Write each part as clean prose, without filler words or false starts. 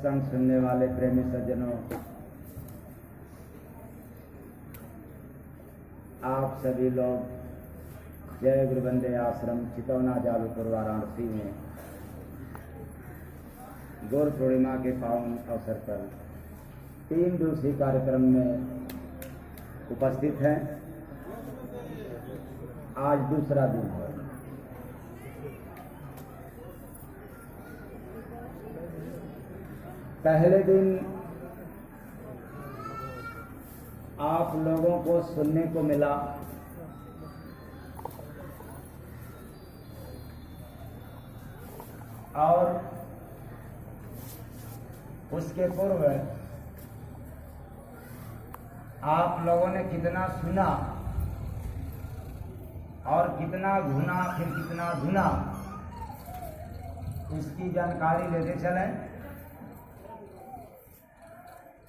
सत्संग सुनने वाले प्रेमी सज्जनों, आप सभी लोग जय गुरु वंदे आश्रम चितौना जालूपुर वाराणसी में गौर पूर्णिमा के पावन अवसर पर 3 दिवसीय कार्यक्रम में उपस्थित हैं। आज दूसरा दिन है। पहले दिन आप लोगों को सुनने को मिला और उसके पूर्व आप लोगों ने कितना सुना और कितना घुना फिर कितना धुना, इसकी जानकारी लेते चलें।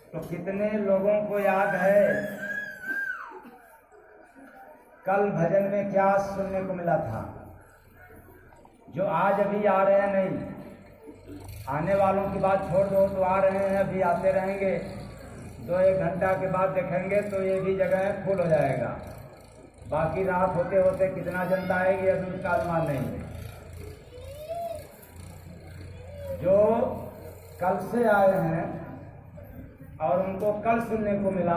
तो कितने लोगों को याद है कल भजन में क्या सुनने को मिला था? जो आज अभी आ रहे हैं, नहीं आने वालों की बात छोड़ दो, तो आ रहे हैं, अभी आते रहेंगे, 2-1 घंटा के बाद देखेंगे तो ये भी जगह फुल हो जाएगा। बाकी रात होते होते कितना जनता आएगी अभी उसका अनुमान नहीं है। जो कल से आए हैं और उनको कल सुनने को मिला,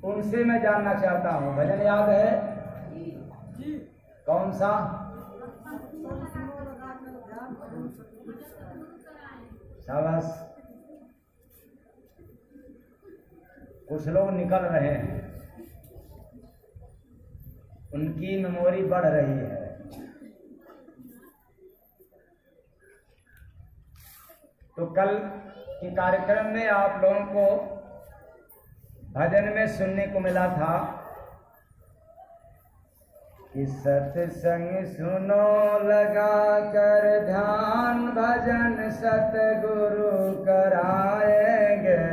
उनसे मैं जानना चाहता हूं, भजन याद है? कौन सा? शाबाश, कुछ लोग निकल रहे हैं, उनकी मेमोरी बढ़ रही है। तो कल के कार्यक्रम में आप लोगों को भजन में सुनने को मिला था कि सत्संग सुनो लगा कर ध्यान, भजन सतगुरु कराएंगे।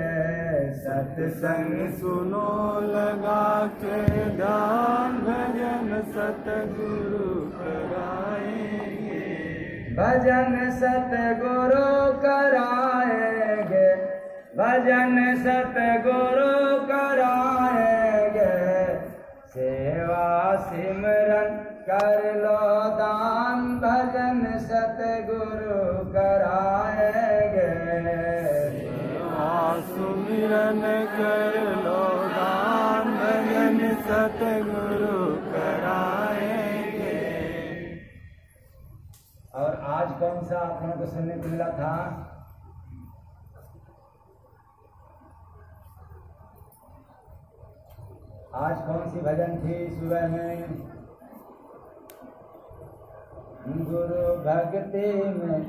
सत्संग सुनो लगा के ध्यान, भजन सतगुरु कराएंगे। भजन सतगुरु कराएंगे, भजन सतगुरु कराएंगे। सेवा सिमरन कर लो दान, भजन सतगुरु कराएंगे। सुमिरन कर लो दान, भजन सतगुरु कराएंगे। और आज कौन सा आप लोगों को सुनने को मिला था? आज कौन सी भजन थी सुबह में? गुरु भक्ति में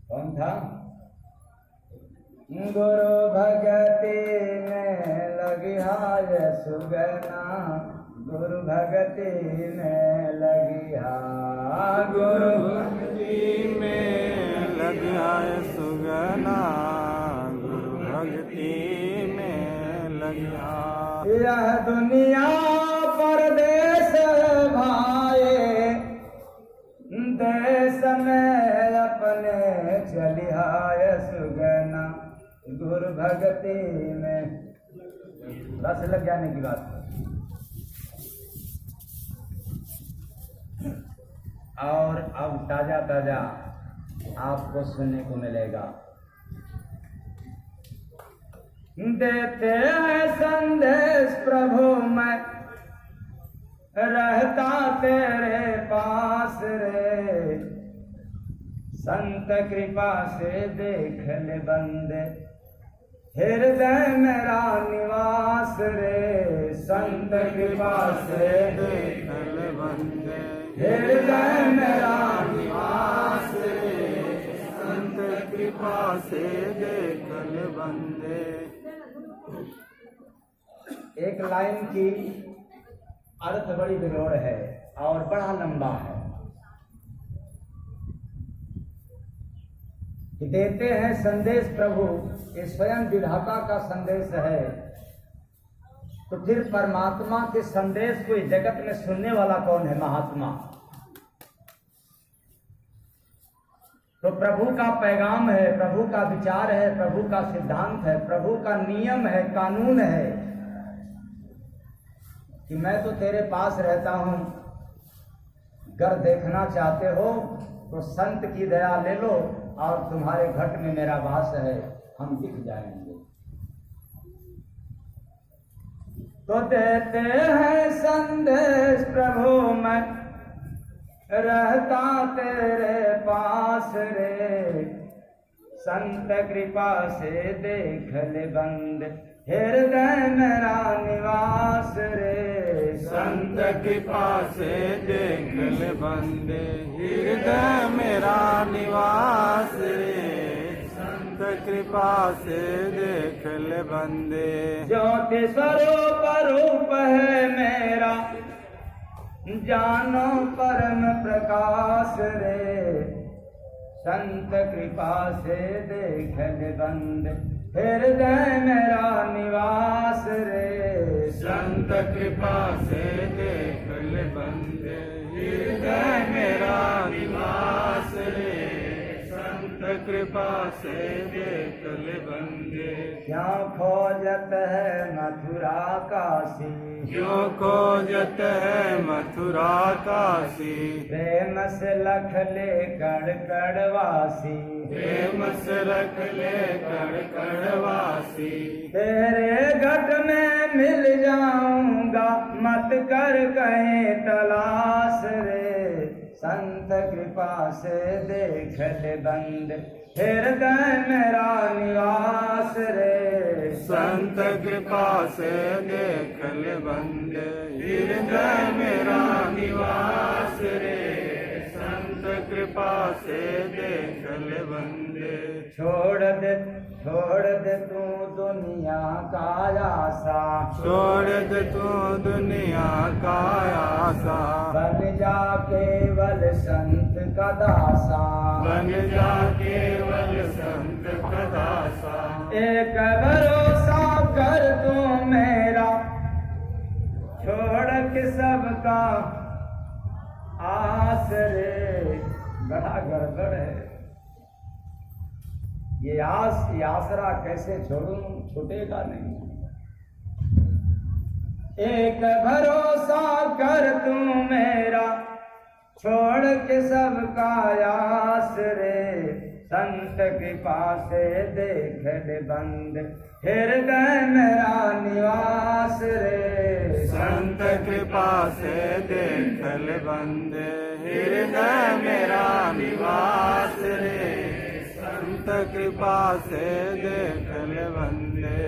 कौन था? गुरु भक्ति में लगी हाय सुगना, गुरु भक्ति में लगी हा, गुरु भक्ति में लगी हाय सुगना, गुरु भक्ति में लगी हा। यह दुनिया परदेश भाए, देश में अपने चलिहाय सुगना, गुरु भक्ति में। बस लग जाने की बात है। और अब ताजा ताजा आपको सुनने को मिलेगा। देते हैं संदेश प्रभु मैं रहता तेरे पास रे, संत कृपा से देख ले बंदे, हृदय मेरा निवास रे। संत कृपा से देख ले बंदे, हृदय मेरा निवास रे। संत कृपा से देख ले बंदे। एक लाइन की अर्थ बड़ी बिगड़ है और बड़ा लंबा है कि देते हैं संदेश प्रभु, ये स्वयं विधाता का संदेश है। तो फिर परमात्मा के संदेश को इस जगत में सुनने वाला कौन है? महात्मा। तो प्रभु का पैगाम है, प्रभु का विचार है, प्रभु का सिद्धांत है, प्रभु का नियम है, कानून है कि मैं तो तेरे पास रहता हूं, अगर देखना चाहते हो तो संत की दया ले लो और तुम्हारे घट में मेरा वास है, हम दिख जाएंगे। तो देते हैं संदेश प्रभु मैं रहता तेरे पास रे, संत कृपा से देख ले बंद हृदय मेरा निवास रे, संत कृपा से देख ले बंदे हृदय मेरा निवास रे, संत कृपा से देख ले बंदे। ज्योति स्वरूप रूप है मेरा जानो परम प्रकाश रे, संत कृपा से देख ले बंद हृदय मेरा निवास रे, संत कृपा से देख ले बंदे हृदय मेरा निवास रे, संत कृपा से देख ले बंदे। क्यों खोजत है मथुरा काशी, क्यों खोजत है मथुरा काशी, प्रेम से लख ले कड़कड़वासी, प्रेम से रख ले कड़कड़वासी। तेरे घट में मिल जाऊंगा मत कर कहीं तलाश रे, संत कृपा से देख ले बंद हृदय मेरा निवास रे, संत कृपा से देख ले बंदे हृदय मेरा निवास रे, संत कृपा से देख ले बंदे। छोड़ दे तू दुनिया का आशा, छोड़ दे तू दुनिया का आशा, बन जा केवल संत का दासा, बन जा केवल संत का दासा। एक भरोसा कर तू मेरा छोड़ के सबका आस रे, बड़ा गड़बड़ है ये आस, ये आसरा कैसे छोड़ूं, छूटेगा नहीं। एक भरोसा कर तू मेरा छोड़ के सबका आस रे, संत कृपा से देख ले बंद हृदय मेरा निवास रे, संत कृपा से देख ले बंदे हृदय मेरा निवास रे, संत कृपा से देख ले बंदे।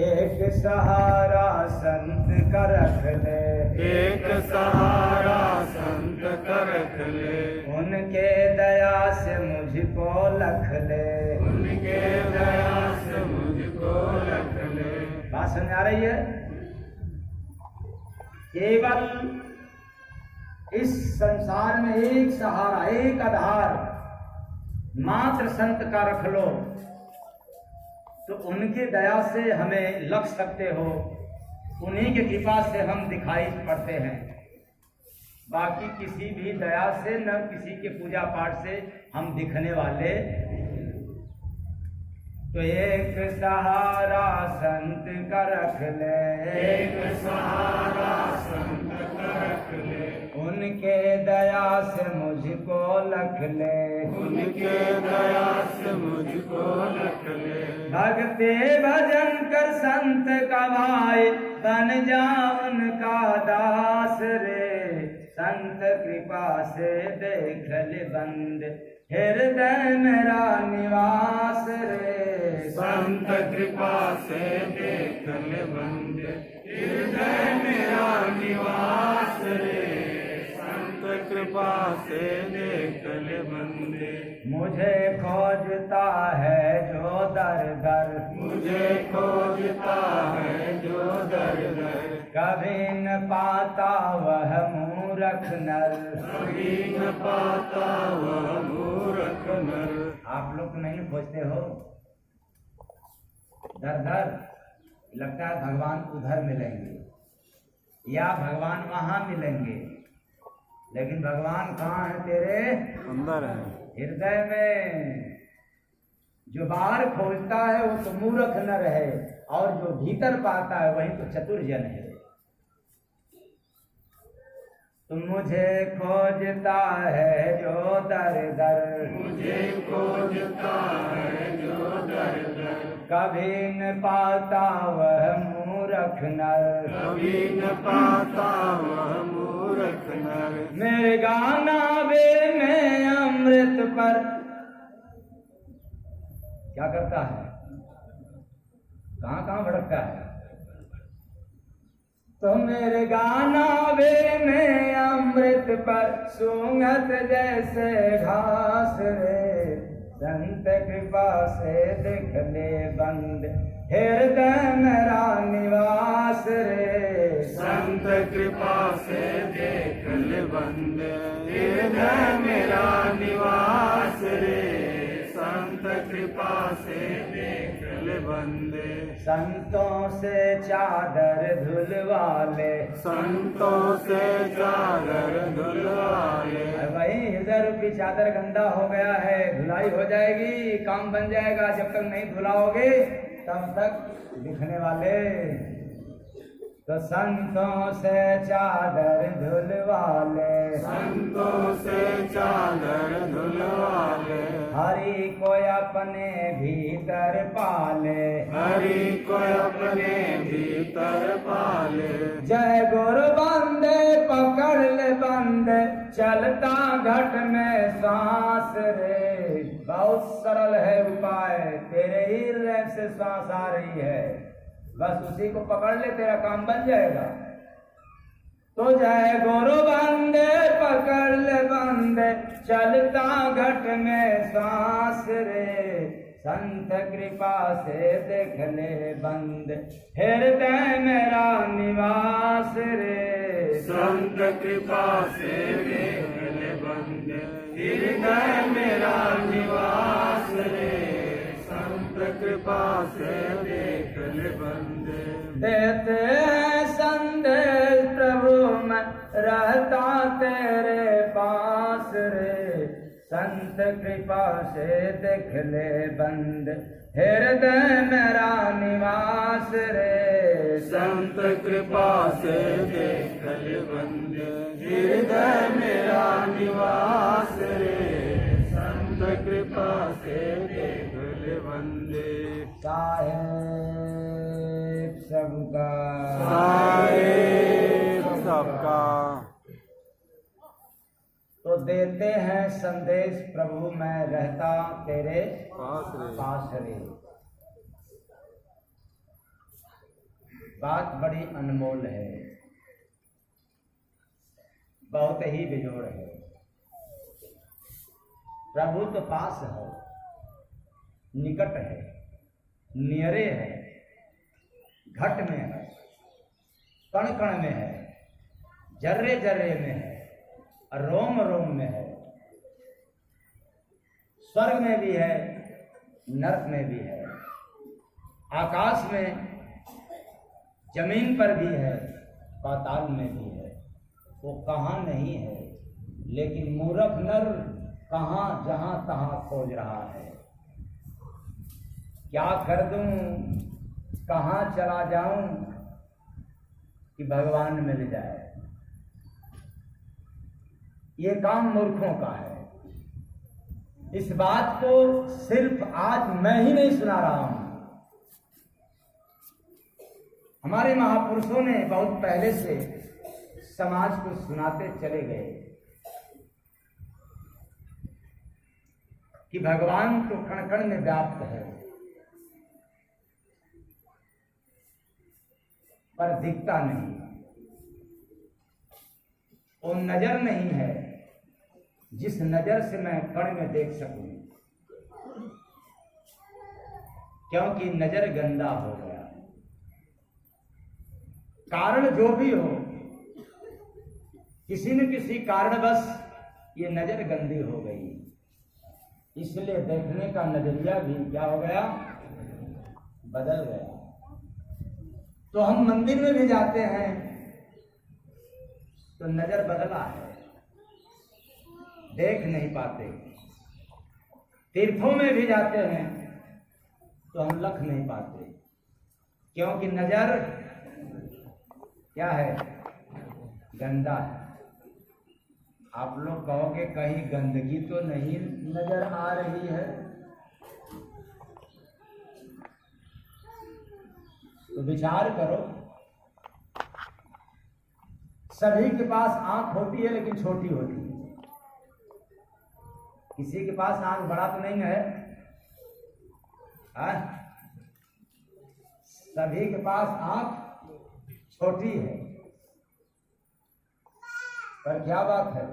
एक सहारा संत का रख ले, एक सहारा संत का रख ले, उनके दया से मुझको लख ले, उनके दया से मुझको रख ले। बात समझ आ रही है? केवल इस संसार में एक सहारा, एक आधार मात्र संत का रख लो तो उनके दया से हमें लग सकते हो, उन्हीं की कृपा से हम दिखाई पड़ते हैं। बाकी किसी भी दया से न किसी के पूजा पाठ से हम दिखने वाले। तो एक सहारा संत का रख ले, एक सहारा संत का रख ले, उनके दया से मुझको लख ले, उनके दया से मुझको रख ले। भक्ति भजन कर संत का भाई बन जा उनका दास रे, संत कृपा से देख ले बंद हृदय मेरा निवास रे, संत कृपा से देख ले बंदे हृदय मेरा निवास रे, संत कृपा से देख ले बंदे। मुझे खोजता है जो दर दर, मुझे खोजता है जो दर दर, कभी न पाता वह मूरख नर, कभी न पाता वह मूर्ख नर। आप लोग नहीं खोजते हो दर दर, लगता है भगवान उधर मिलेंगे या भगवान वहां मिलेंगे, लेकिन भगवान कहाँ है तेरे? अंदर है। हृदय में जो बाहर खोजता है वो तो मूर्ख नर है, और जो भीतर पाता है वही तो चतुर जन है। तुम मुझे खोजता है जो दर दर, मुझे खोजता है जो दर दर, कभी न पाता वह मूर्ख नर, कभी न पाता वह मूर्ख नर। मेरे गाना वे में अमृत पर क्या करता है, कहाँ कहाँ भड़कता है। तो मेरे गाना वे में अमृत पर सूंघत जैसे घास रे, संत कृपा से देख ले बंद हृदय मेरा निवास रे। संत कृपा से देख ले बंद हृदय मेरा निवास रे, संत कृपा से देख ले बंदे। संतों से चादर धुलवा ले, संतों से चादर धुलवाए। वही हृदय रूपी चादर गंदा हो गया है, धुलाई हो जाएगी, काम बन जाएगा। जब तक नहीं धुलाओगे तब तक दिखने वाले। तो संतों से चादर धुलवा ले, संतों से चादर धुलवाए। हरि को अपने भीतर पाले, हरि को अपने भीतर पाले। जय गुरु बंदे पकड़ ले बंदे, चलता घट में सांस रे। बहुत सरल है उपाय, तेरे ही हृदय से सांस आ रही है, बस उसी को पकड़ ले, तेरा काम बन जाएगा। तो जय गुरु बंदे पकड़ ले बंदे, चलता घट में सांस रे। संत कृपा से देख ले बंद हृदय मेरा निवास रे। संत कृपा से देख ले बंद हृदय मेरा निवास रे, संत कृपा से देख ले बंदे। देते हैं संदेश प्रभु मैं रहता तेरे पास रे, संत कृपा से देख ले बंद हृदय मेरा निवास रे। संत कृपा से देख ले बंद हृदय मेरा निवास रे, संत कृपा से देख ले बंदे। साहेब सबका, साहेब सबका। तो देते हैं संदेश प्रभु मैं रहता तेरे पास पास रे। बात बड़ी अनमोल है, बहुत ही बेजोड़ है। प्रभु तो पास है, निकट है, नियरे है, घट में है, कण कण में है, जर्रे जर्रे में है, रोम रोम में है, स्वर्ग में भी है, नरक में भी है, आकाश में, जमीन पर भी है, पाताल में भी है। वो कहाँ नहीं है, लेकिन मूर्ख नर कहाँ जहां तहां खोज रहा है। क्या कर दूं, कहाँ चला जाऊं कि भगवान मिल जाए। ये काम मूर्खों का है। इस बात को सिर्फ आज मैं ही नहीं सुना रहा हूं, हमारे महापुरुषों ने बहुत पहले से समाज को सुनाते चले गए कि भगवान तो कण कण में व्याप्त है, पर दिखता नहीं। वो नजर नहीं है जिस नजर से मैं कण में देख सकूं, क्योंकि नजर गंदा हो गया। कारण जो भी हो, किसी न किसी कारणवश ये नजर गंदी हो गई, इसलिए देखने का नजरिया भी क्या हो गया, बदल गया। तो हम मंदिर में भी जाते हैं तो नजर बदला है, देख नहीं पाते। तीर्थों में भी जाते हैं तो हम लख नहीं पाते, क्योंकि नजर क्या है? गंदा है। आप लोग कहोगे कहीं गंदगी तो नहीं नजर आ रही है? तो विचार करो, सभी के पास आंख होती है लेकिन छोटी होती है। किसी के पास आंख बड़ा तो नहीं है, हाँ? सभी के पास आंख छोटी है। पर क्या बात है,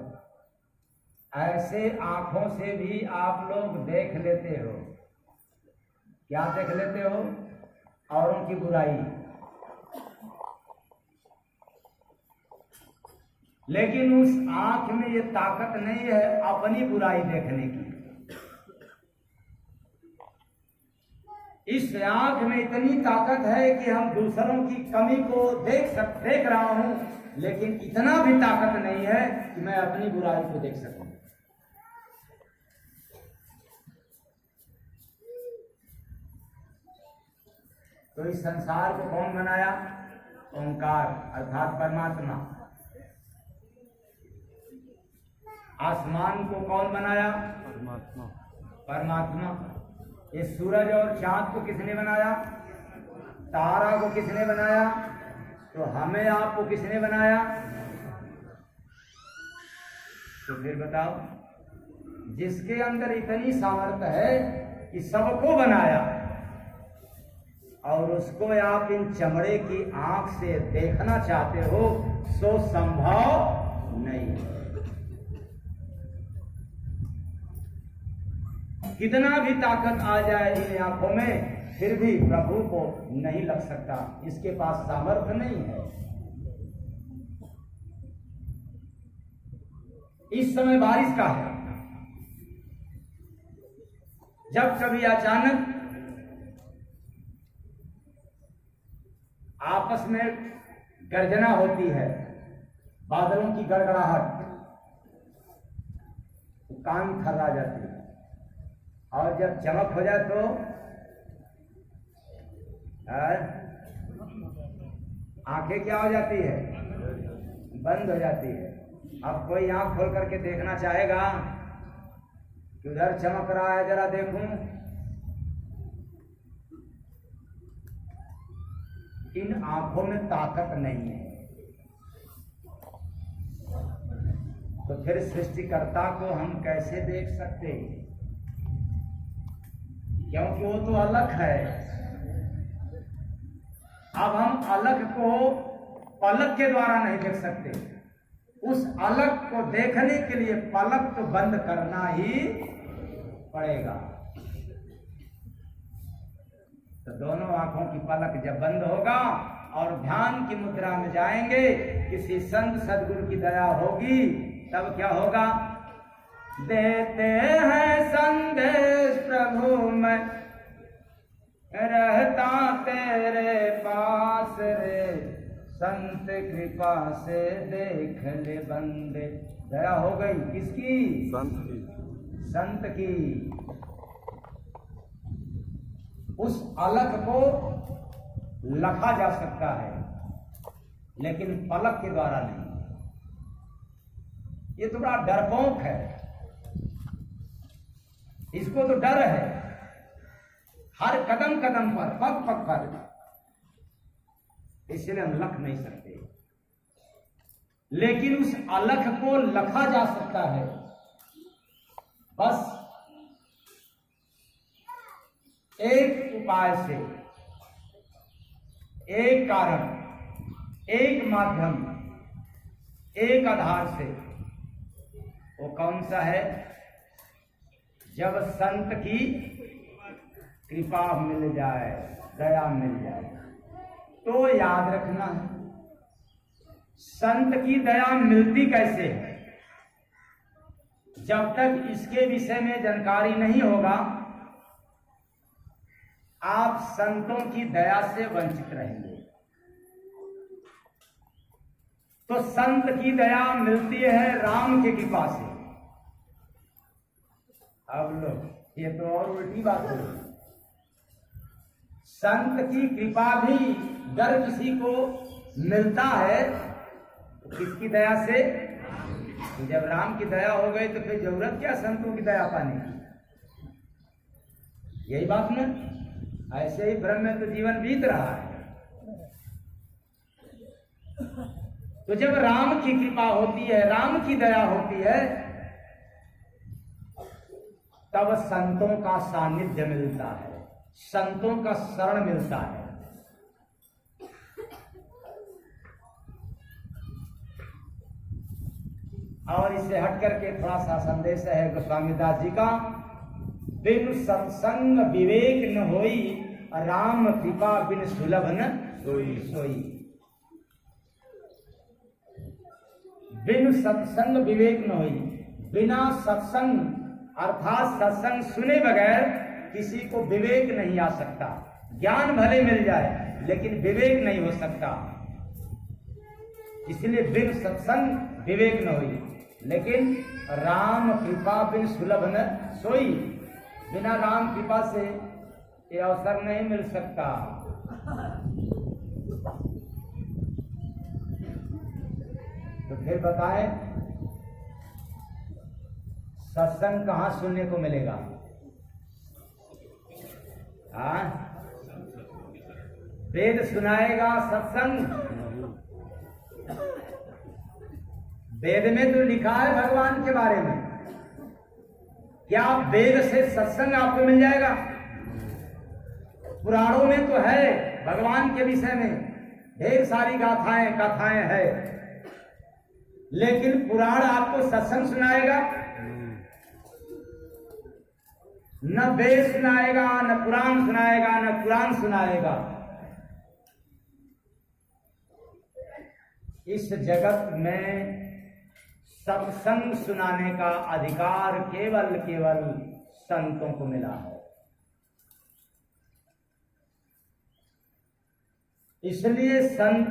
ऐसे आंखों से भी आप लोग देख लेते हो। क्या देख लेते हो? औरों की बुराई। लेकिन उस आंख में ये ताकत नहीं है अपनी बुराई देखने की। इस आंख में इतनी ताकत है कि हम दूसरों की कमी को देख रहा हूं, लेकिन इतना भी ताकत नहीं है कि मैं अपनी बुराई को देख सकूं। तो इस संसार को कौन बनाया? ओंकार अर्थात परमात्मा। आसमान को कौन बनाया? परमात्मा। परमात्मा। ये सूरज और चांद को किसने बनाया? तारा को किसने बनाया? तो हमें आपको किसने बनाया? तो फिर बताओ, जिसके अंदर इतनी सामर्थ्य है कि सबको बनाया, और उसको आप इन चमड़े की आंख से देखना चाहते हो, सो संभव नहीं। कितना भी ताकत आ जाए इन आंखों में, फिर भी प्रभु को नहीं लग सकता। इसके पास सामर्थ्य नहीं है। इस समय बारिश का है। जब कभी अचानक आपस में गर्जना होती है, बादलों की गड़गड़ाहट, तो कान खर्रा जाती है, और जब चमक हो जाए तो आंखें क्या हो जाती है? बंद हो जाती है। अब कोई आंख खोल करके देखना चाहेगा कि उधर चमक रहा है, जरा देखूं। इन आंखों में ताकत नहीं है। तो फिर सृष्टिकर्ता को हम कैसे देख सकते? क्योंकि वो तो अलग है। अब हम अलग को पलक के द्वारा नहीं देख सकते। उस अलग को देखने के लिए पलक तो बंद करना ही पड़ेगा। तो दोनों आंखों की पलक जब बंद होगा और ध्यान की मुद्रा में जाएंगे, किसी संत सद्गुरु की दया होगी, तब क्या होगा? देते हैं संदेश प्रभु मैं रहता तेरे पास रे, संत कृपा से देख ले बंदे। दया हो गई किसकी? संत की। संत की। उस अलग को लखा जा सकता है, लेकिन पलक के द्वारा नहीं। ये तो बड़ा डरपोक है, इसको तो डर है हर कदम कदम पर, पग पग पर, इसलिए हम लख नहीं सकते। लेकिन उस अलख को लखा जा सकता है, बस एक उपाय से, एक कारण, एक माध्यम, एक आधार से। वो कौन सा है? जब संत की कृपा मिल जाए, दया मिल जाए, तो याद रखना है संत की दया मिलती कैसे है। जब तक इसके विषय में जानकारी नहीं होगा, आप संतों की दया से वंचित रहेंगे। तो संत की दया मिलती है राम की कृपा से। अब लोग ये तो और उल्टी बात है। संत की कृपा भी अगर किसी को मिलता है तो किसकी दया से? जब राम की दया हो गई तो फिर जरूरत क्या संतों की दया पाने की? यही बात ना। ऐसे ही भ्रम में तो जीवन बीत रहा है। तो जब राम की कृपा होती है, राम की दया होती है, तब संतों का सानिध्य मिलता है, संतों का शरण मिलता है। और इसे हट करके थोड़ा सा संदेश है गोस्वामी दास जी का। बिन सत्संग विवेक न होई, राम कृपा बिन सुलभ न सोई। बिन सत्संग विवेक न होई, बिना सत्संग अर्थात सत्संग सुने बगैर किसी को विवेक नहीं आ सकता। ज्ञान भले मिल जाए लेकिन विवेक नहीं हो सकता। इसलिए बिन सत्संग विवेक न होई। लेकिन राम कृपा बिन सुलभ न सोई, बिना राम कृपा से ये अवसर नहीं मिल सकता। तो फिर बताएं, सत्संग कहाँ सुनने को मिलेगा? हाँ, वेद सुनाएगा सत्संग? वेद में तो लिखा है भगवान के बारे में। क्या वेद से सत्संग आपको मिल जाएगा? पुराणों में तो है भगवान के विषय में ढेर सारी गाथाएं कथाएं है, लेकिन पुराण आपको सत्संग सुनाएगा? न वेद सुनाएगा, न पुराण सुनाएगा, न पुराण सुनाएगा। इस जगत में सत्संग सुनाने का अधिकार केवल केवल संतों को मिला है। इसलिए संत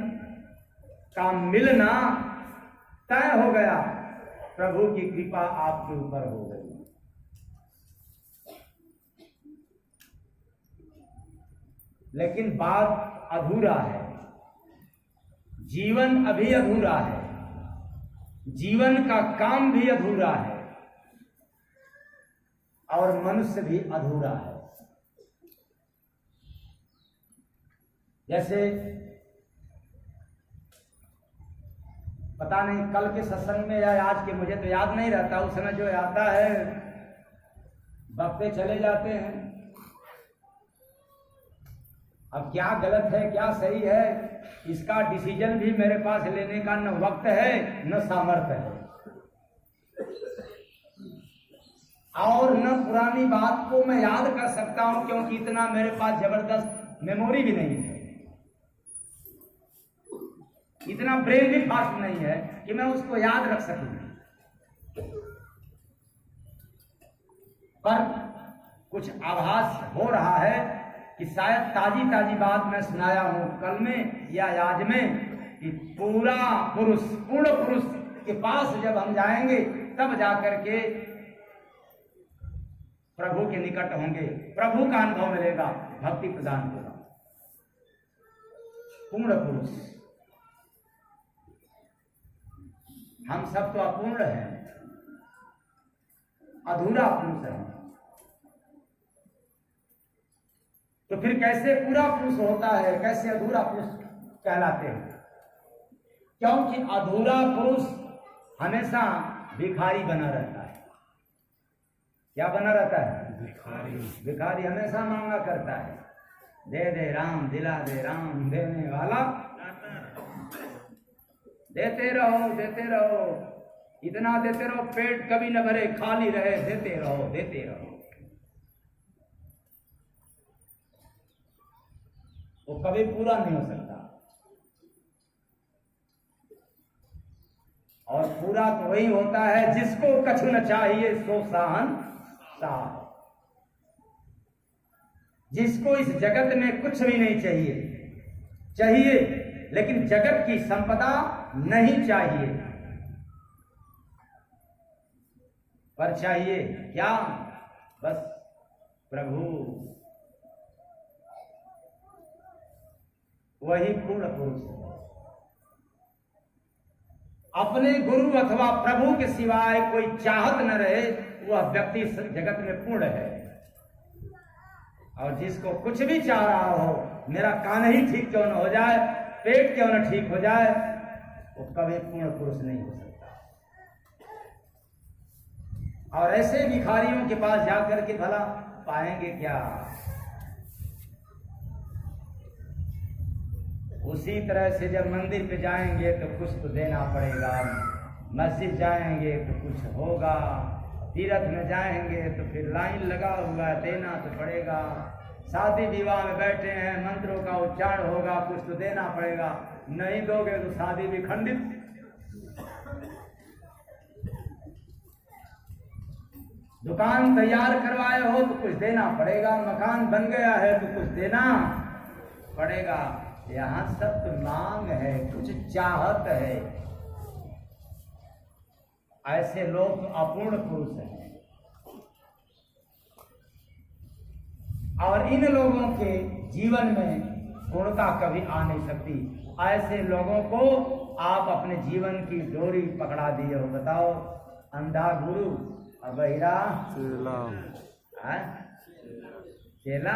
का मिलना तय हो गया, प्रभु की कृपा आपके ऊपर हो गई। लेकिन बात अधूरा है, जीवन अभी अधूरा है, जीवन का काम भी अधूरा है और मनुष्य भी अधूरा है। जैसे पता नहीं कल के सत्संग में या आज के, मुझे तो याद नहीं रहता, उस समय जो आता है वक्ते चले जाते हैं। अब क्या गलत है क्या सही है इसका डिसीजन भी मेरे पास लेने का न वक्त है न सामर्थ्य है, और न पुरानी बात को मैं याद कर सकता हूं, क्योंकि इतना मेरे पास जबरदस्त मेमोरी भी नहीं है, इतना ब्रेन भी फास्ट नहीं है कि मैं उसको याद रख सकूं। पर कुछ आभास हो रहा है कि शायद ताजी ताजी बात मैं सुनाया हूं कल में या आज में, कि पूरा पुरुष, पूर्ण पुरुष के पास जब हम जाएंगे तब जाकर के प्रभु के निकट होंगे, प्रभु का अनुभव मिलेगा, भक्ति प्रदान होगा। पूर्ण पुरुष, हम सब तो अपूर्ण हैं, अधूरा पुरुष है। तो फिर कैसे पूरा पुरुष होता है, कैसे अधूरा पुरुष कहलाते हैं? क्योंकि अधूरा पुरुष हमेशा भिखारी बना रहता है। क्या बना रहता है? भिखारी। भिखारी हमेशा मांगा करता है, दे दे राम, दिला दे राम, देने वाला देते रहो, देते रहो, इतना देते रहो पेट कभी न भरे, खाली रहे, देते रहो, देते रहो। वो कभी पूरा नहीं हो सकता। और पूरा तो वही होता है जिसको कछु न चाहिए सो साहन साह, जिसको इस जगत में कुछ भी नहीं चाहिए लेकिन जगत की संपदा नहीं चाहिए, पर चाहिए क्या? बस प्रभु वही पूर्ण पुरुष है। अपने गुरु अथवा प्रभु के सिवाय कोई चाहत न रहे, वह व्यक्ति जगत में पूर्ण है। और जिसको कुछ भी चाह रहा हो, मेरा कान ही ठीक क्यों न हो जाए, पेट क्यों न ठीक हो जाए, वो कभी पूर्ण पुरुष नहीं हो सकता। और ऐसे भिखारियों के पास जाकर के भला पाएंगे क्या? उसी तरह से जब मंदिर पे जाएंगे तो कुछ तो देना पड़ेगा, मस्जिद जाएंगे तो कुछ होगा, तीर्थ में जाएंगे तो फिर लाइन लगा हुआ, देना तो पड़ेगा, शादी विवाह में बैठे हैं, मंत्रों का उच्चारण होगा, कुछ तो देना पड़ेगा, नहीं दोगे तो शादी भी खंडित। दुकान तैयार करवाए हो तो कुछ देना पड़ेगा, मकान बन गया है तो कुछ देना पड़ेगा। यहाँ सब तो मांग है, कुछ चाहत है। ऐसे लोग अपूर्ण पुरुष हैं। और इन लोगों के जीवन में पूर्णता कभी आ नहीं सकती। ऐसे लोगों को आप अपने जीवन की डोरी पकड़ा दिए हो। बताओ, अंधा गुरु और बहिरा चेला,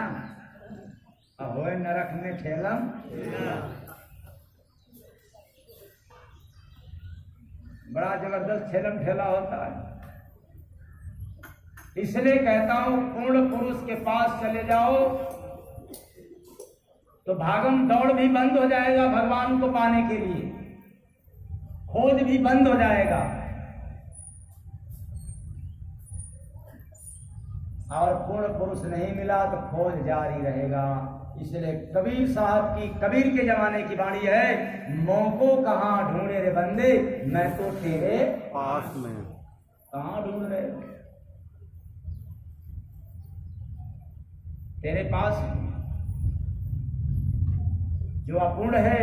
अहोय नरक में ठेलम। बड़ा जबरदस्त ठेलम ठेला होता है। इसलिए कहता हूं, पूर्ण पुरुष के पास चले जाओ तो भागम दौड़ भी बंद हो जाएगा भगवान को पाने के लिए, खोज भी बंद हो जाएगा। और पूर्ण पुरुष नहीं मिला तो खोज जारी रहेगा। इसलिए कबीर साहब की, कबीर के जमाने की वाणी है, मौको कहाँ ढूंढे रे बंदे, मैं तो तेरे पास में। कहाँ ढूंढ रहे? तेरे पास। जो अपूर्ण है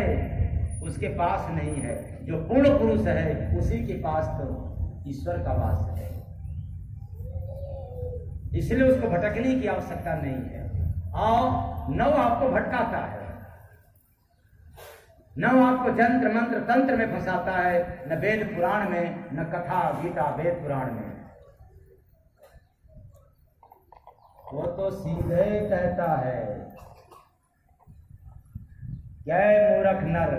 उसके पास नहीं है, जो पूर्ण पुरुष है उसी के पास तो ईश्वर का वास है। इसलिए उसको भटकने की आवश्यकता नहीं है। और न आपको भटकाता है, न आपको जंत्र मंत्र तंत्र में फंसाता है, न वेद पुराण में, न कथा गीता वेद पुराण में। वो तो सीधे कहता है, क्या मूर्ख नर,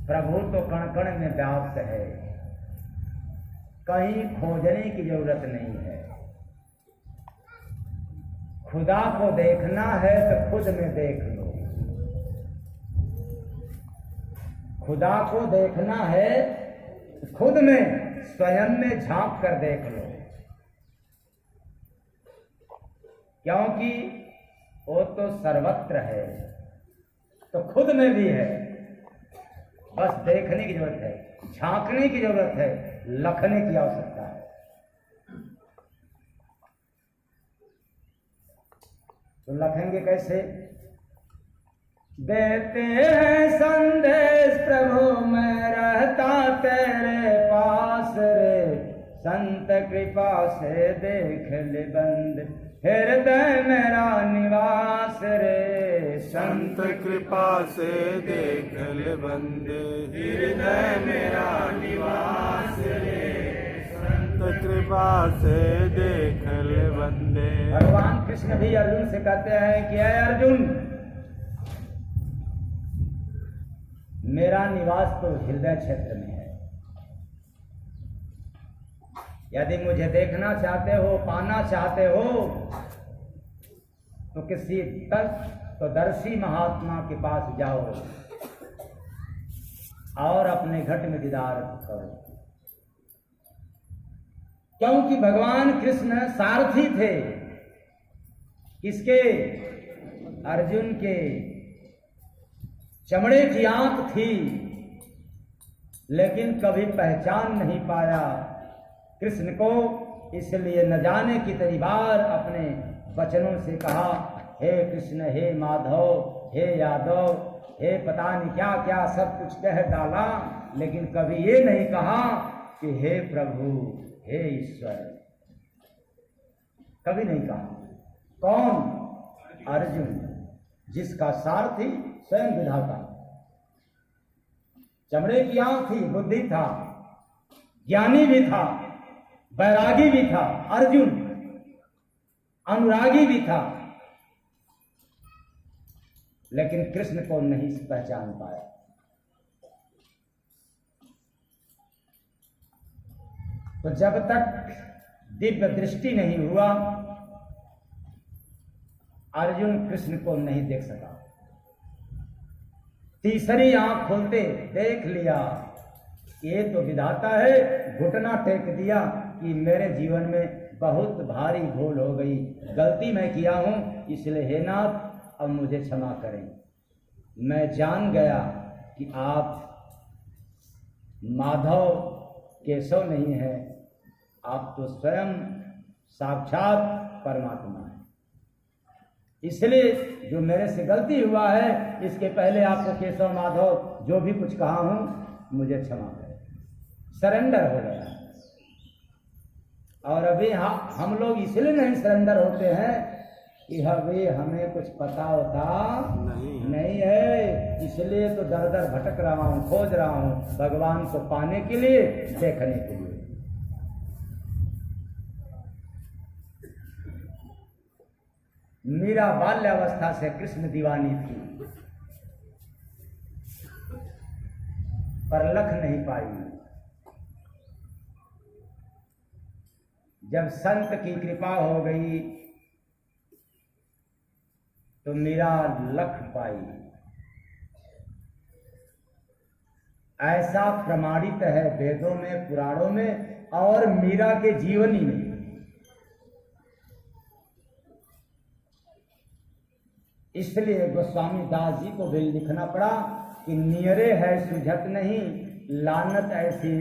प्रभु तो कण कण में व्याप्त है, कहीं खोजने की जरूरत नहीं है। खुदा को देखना है तो खुद में देख लो। खुदा को देखना है तो खुद में, स्वयं में झांक कर देख लो। क्योंकि वो तो सर्वत्र है, तो खुद में भी है। बस देखने की जरूरत है, झांकने की जरूरत है, लखने की आवश्यकता है। तो लखेंगे कैसे? देते हैं संदेश प्रभु मैं रहता तेरे पास रे, संत कृपा से देख ले बंद हृदय मेरा निवास रे। संत कृपा से देख ले बंदे हृदय मेरा निवास रे, संत कृपा से देख ले बंदे। भगवान कृष्ण भी अर्जुन से कहते हैं कि अय अर्जुन, मेरा निवास तो हृदय क्षेत्र में है। यदि मुझे देखना चाहते हो, पाना चाहते हो, तो किसी तत्वदर्शी महात्मा के पास जाओ और अपने घट में दीदार करो। क्योंकि भगवान कृष्ण सारथी थे। किसके? अर्जुन के। चमड़े की आंख थी, लेकिन कभी पहचान नहीं पाया कृष्ण को। इसलिए न जाने कितनी बार अपने वचनों से कहा, हे कृष्ण, हे माधव, हे यादव, हे पता नहीं क्या क्या सब कुछ कह डाला, लेकिन कभी ये नहीं कहा कि हे प्रभु, हे ईश्वर। कभी नहीं कहा। कौन? अर्जुन, जिसका सारथी स्वयं विधाता। चमड़े की आंख थी, बुद्धि था, ज्ञानी भी था, बैरागी भी था अर्जुन, अनुरागी भी था, लेकिन कृष्ण को नहीं पहचान पाया। तो जब तक दिव्य दृष्टि नहीं हुआ, अर्जुन कृष्ण को नहीं देख सका। तीसरी आंख खोलते देख लिया, ये तो विधाता है। घुटना टेक दिया कि मेरे जीवन में बहुत भारी भूल हो गई, गलती मैं किया हूं, इसलिए हे नाथ अब मुझे क्षमा करें। मैं जान गया कि आप माधव केशव नहीं है, आप तो स्वयं साक्षात परमात्मा है। इसलिए जो मेरे से गलती हुआ है, इसके पहले आपको केशव माधव जो भी कुछ कहा हूं, मुझे क्षमा करें। सरेंडर हो गया। और अभी हम लोग इसलिए नहीं सरेंडर होते हैं कि अभी हमें कुछ पता होता नहीं है, इसलिए तो दर दर भटक रहा हूं, खोज रहा हूं भगवान को पाने के लिए, देखने के लिए। मीरा बाल्यावस्था से कृष्ण दीवानी थी, पर लख नहीं पाई। जब संत की कृपा हो गई तो मीरा लख पाई। ऐसा प्रमाणित है वेदों में, पुराणों में और मीरा के जीवनी में। इसलिए गोस्वामी दास जी को भी लिखना पड़ा कि नियरे है सुझत नहीं, लानत ऐसी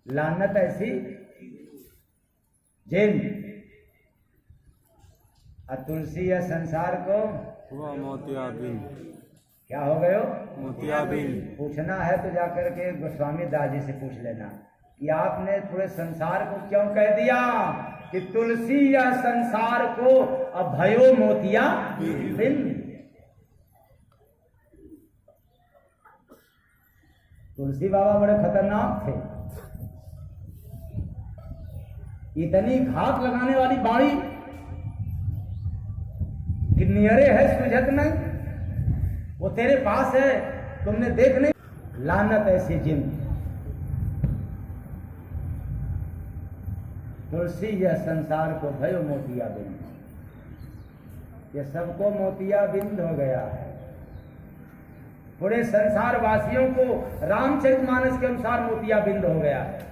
लानत ऐसी जिन। तुलसी या संसार को हुआ मोतियाबिंद। क्या हो गए हो? मोतियाबिंद। पूछना है तो जाकर के गोस्वामी दास जी से पूछ लेना कि आपने पूरे संसार को क्यों कह दिया कि तुलसी या संसार को अभयो मोतिया बिंद। तुलसी बाबा बड़े खतरनाक थे। इतनी घात लगाने वाली बाणी कि नियरे है सुझत नहीं, वो तेरे पास है, तुमने देख नहीं। लानत ऐसी जिन। तुलसी यह संसार को भयो मोतिया बिंद। ये सबको मोतिया बिंद हो गया है। पूरे संसार वासियों को रामचरितमानस के अनुसार मोतिया बिंद हो गया है।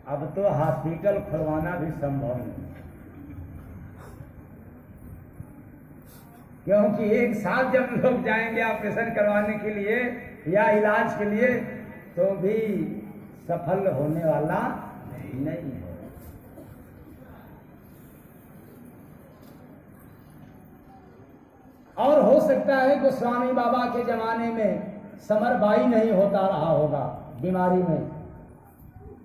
अब तो हॉस्पिटल खुलवाना भी संभव नहीं, क्योंकि एक साथ जब लोग जाएंगे ऑपरेशन करवाने के लिए या इलाज के लिए, तो भी सफल होने वाला नहीं है। और हो सकता है कि स्वामी बाबा के जमाने में समरबाई नहीं होता रहा होगा बीमारी में,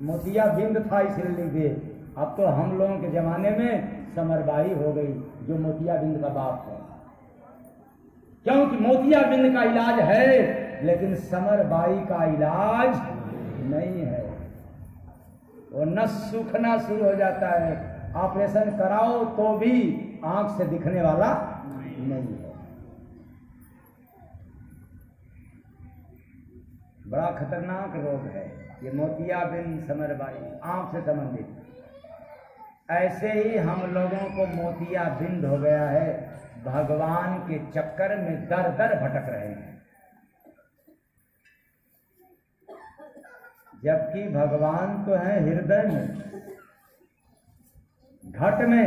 मोतिया बिंद था इसलिए लिख दिए। अब तो हम लोगों के जमाने में समरबाई हो गई, जो मोतिया बिंद का बाप है। क्योंकि मोतिया बिंद का इलाज है, लेकिन समरबाई का इलाज नहीं है। वो नस सूखना शुरू हो जाता है, ऑपरेशन कराओ तो भी आंख से दिखने वाला नहीं है। बड़ा खतरनाक रोग है ये मोतियाबिंद समरबाई, आंख से संबंधित। ऐसे ही हम लोगों को मोतियाबिंद हो गया है, भगवान के चक्कर में दर दर भटक रहे हैं, जबकि भगवान तो है हृदय में, घट में,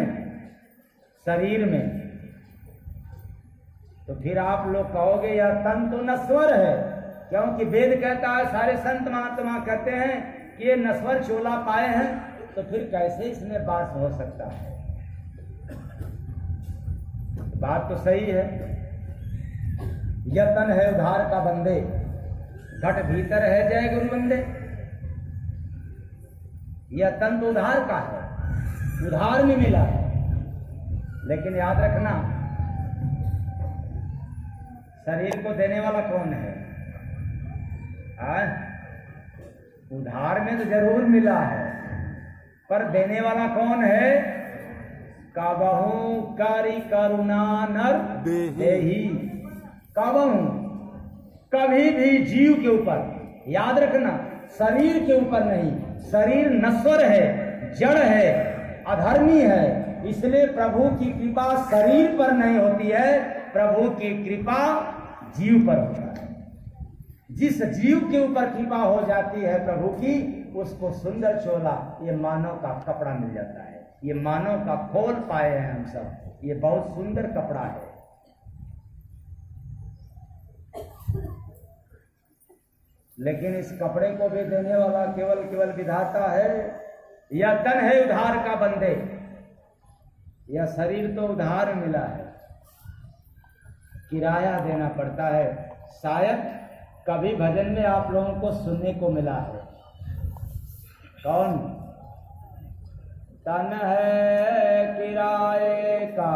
शरीर में। तो फिर आप लोग कहोगे यह तन तो नश्वर है, क्योंकि वेद कहता है, सारे संत महात्मा कहते हैं कि ये नश्वर चोला पाए हैं, तो फिर कैसे इसमें वास हो सकता है? बात तो सही है। यह तन है उधार का बंदे, घट भीतर है जय गुरु बंदे। यह तंतु उधार का है, उधार में मिला है। लेकिन याद रखना, शरीर को देने वाला कौन है? उधार में तो जरूर मिला है, पर देने वाला कौन है? काबहू कारी करुणा नर देही। काबहू कभी भी जीव के ऊपर, याद रखना, शरीर के ऊपर नहीं। शरीर नश्वर है, जड़ है, अधर्मी है, इसलिए प्रभु की कृपा शरीर पर नहीं होती है, प्रभु की कृपा जीव पर होता है। जिस जीव के ऊपर कृपा हो जाती है प्रभु की, उसको सुंदर चोला, ये मानव का कपड़ा मिल जाता है। ये मानव का खोल पाए हैं हम सब, ये बहुत सुंदर कपड़ा है। लेकिन इस कपड़े को भी देने वाला केवल केवल विधाता है। यह तन है उधार का बंदे, यह शरीर तो उधार मिला है, किराया देना पड़ता है। शायद कभी भजन में आप लोगों को सुनने को मिला है, कौन? तन है किराए का,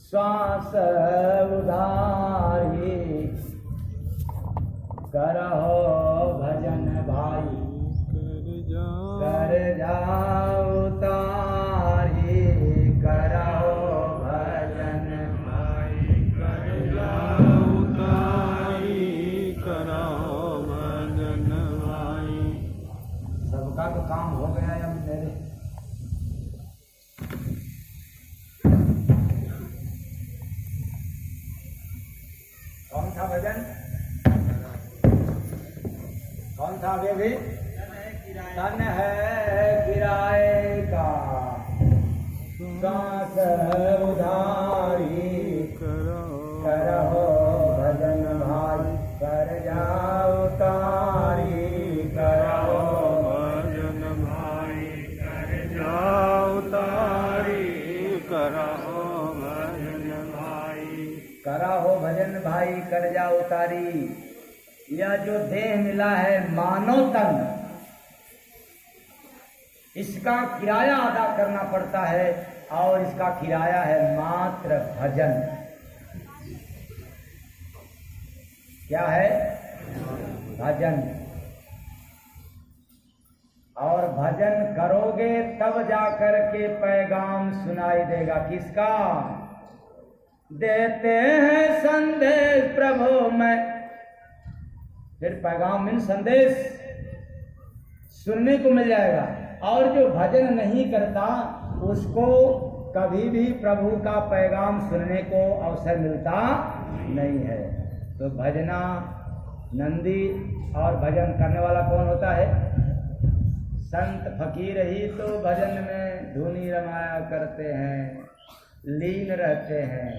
श्वास उधारी, करहो भजन भाई, कर जाओ तारी, करहो भजन भाई, कर जाओ तारी, करहो भजन भाई। सबका तो काम हो गया है अब मेरे। कौन था भजन? कौन था बेबी? तन है किराए का, श्वास उधारी, करहो भजन भाई, कर जाओ तारी, करहो भजन भाई, कर जाओ तारी, करहो भजन भाई, करहो भजन भाई, कर जाओ तारी। यह जो देह मिला है मानव तन, इसका किराया अदा करना पड़ता है, और इसका किराया है मात्र भजन। क्या है? भजन। और भजन करोगे तब जाकर के पैगाम सुनाई देगा। किसका? देते हैं संदेश प्रभु में, फिर पैगाम मीन संदेश सुनने को मिल जाएगा। और जो भजन नहीं करता उसको कभी भी प्रभु का पैगाम सुनने को अवसर मिलता नहीं है। तो भजना नंदी, और भजन करने वाला कौन होता है? संत फकीर ही तो भजन में धुनी रमाया करते हैं, लीन रहते हैं।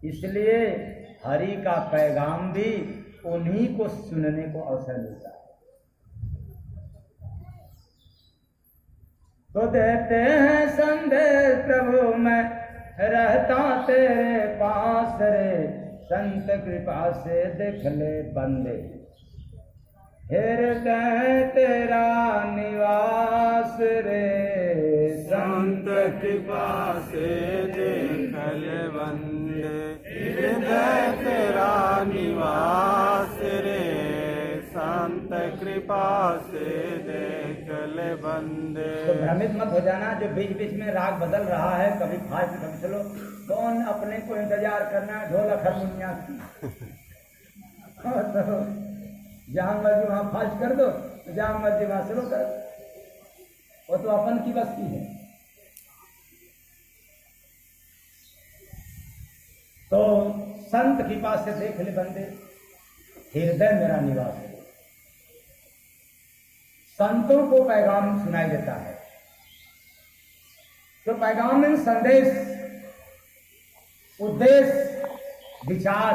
इसलिए हरि का पैगाम भी उन्हीं को सुनने को अवसर मिलता है। तो देते हैं संदेश प्रभु में, रहता तेरे पास रे, संत कृपा से देख ले बंदे, हृदय तेरा निवास रे, संत कृपा से देख ले बंदे, हृदय तेरा निवास रे, संत कृपा से देख ले बंदे। तो भ्रमित मत हो जाना, जो बीच बीच में राग बदल रहा है, कभी फास्ट कभी चलो, कौन अपने को इंतजार करना है ढोलक हारमोनिया की। तो जहां मर्जी वहां फास्ट कर दो, जहां मर्जी वहां स्लो कर दो, वो तो अपन की बस की है। तो संत की पास से देख ले बंदे, हृदय मेरा निवास है। संतों को पैगाम सुनाई देता है। तो पैगाम में संदेश, उद्देश्य, विचार,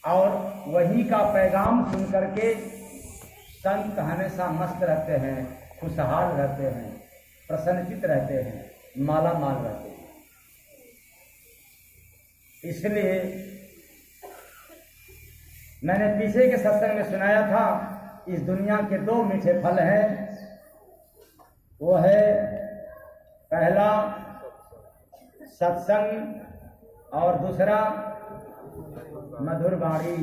और वही का पैगाम सुन करके संत हमेशा मस्त रहते हैं, खुशहाल रहते हैं, प्रसन्नचित रहते हैं, माला माल रहते हैं। इसलिए मैंने पीछे के सत्संग में सुनाया था, इस दुनिया के 2 मीठे फल हैं। वो है पहला सत्संग और दूसरा मधुर वाणी।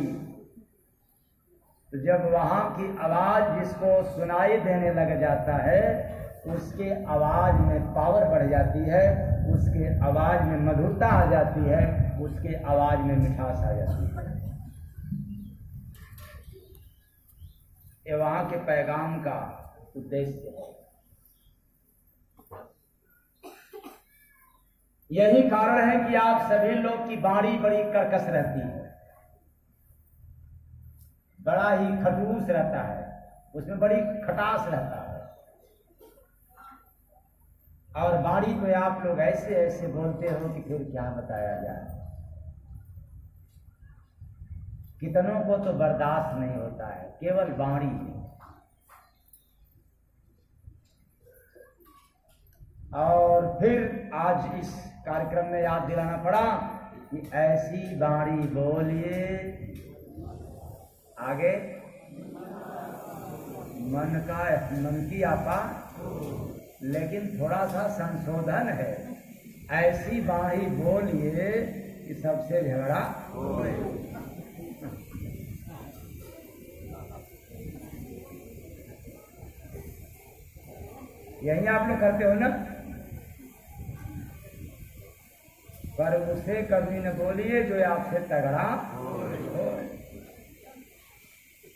तो जब वहां की आवाज जिसको सुनाई देने लग जाता है, उसके आवाज में पावर बढ़ जाती है, उसके आवाज में मधुरता आ जाती है, उसके आवाज में मिठास आ जाती है। ये वहां के पैगाम का उद्देश्य है। यही कारण है कि आप सभी लोग की वाणी बड़ी कर्कश रहती है, बड़ा ही खटूस रहता है, उसमें बड़ी खटास रहता है। और वाणी को आप लोग ऐसे ऐसे बोलते हो कि फिर क्या बताया जाए। कितनों को तो बर्दाश्त नहीं होता है, केवल वाणी। और फिर आज इस कार्यक्रम में याद दिलाना पड़ा कि ऐसी वाणी बोलिए, आगे मन की आपा, लेकिन थोड़ा सा संशोधन है। ऐसी वाणी बोलिए कि सबसे झगड़ा होए। यही आप लोग करते हो ना। पर उसे कभी न बोलिए जो आपसे तगड़ा हो।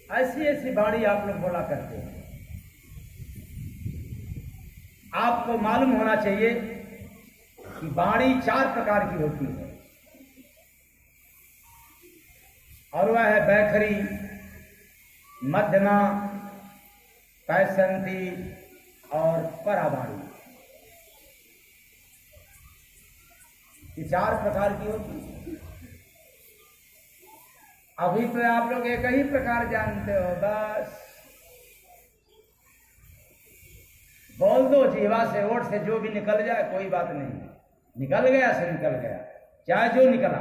ऐसी ऐसी वाणी आप लोग बोला करते हैं। आपको मालूम होना चाहिए कि वाणी 4 प्रकार की होती है, और वह है बैखरी, मध्यमा, पैसंती और परावाणी। ये 4 प्रकार की होती है। अभी तो आप लोग एक ही प्रकार जानते हो, बस बोल दो जीवा से, ओठ से जो भी निकल जाए कोई बात नहीं, निकल गया से निकल गया, चाहे जो निकला,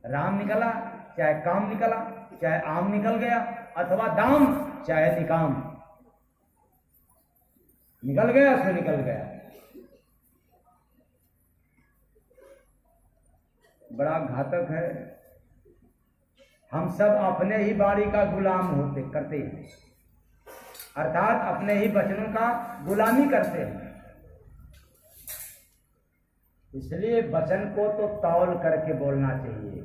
राम निकला, चाहे काम निकला, चाहे आम निकल गया, अथवा दाम, चाहे निकाम निकल गया से निकल गया। बड़ा घातक है। हम सब अपने ही वाणी का गुलाम होते करते हैं, अर्थात अपने ही वचनों का गुलामी करते हैं। इसलिए वचन को तो तौल करके बोलना चाहिए,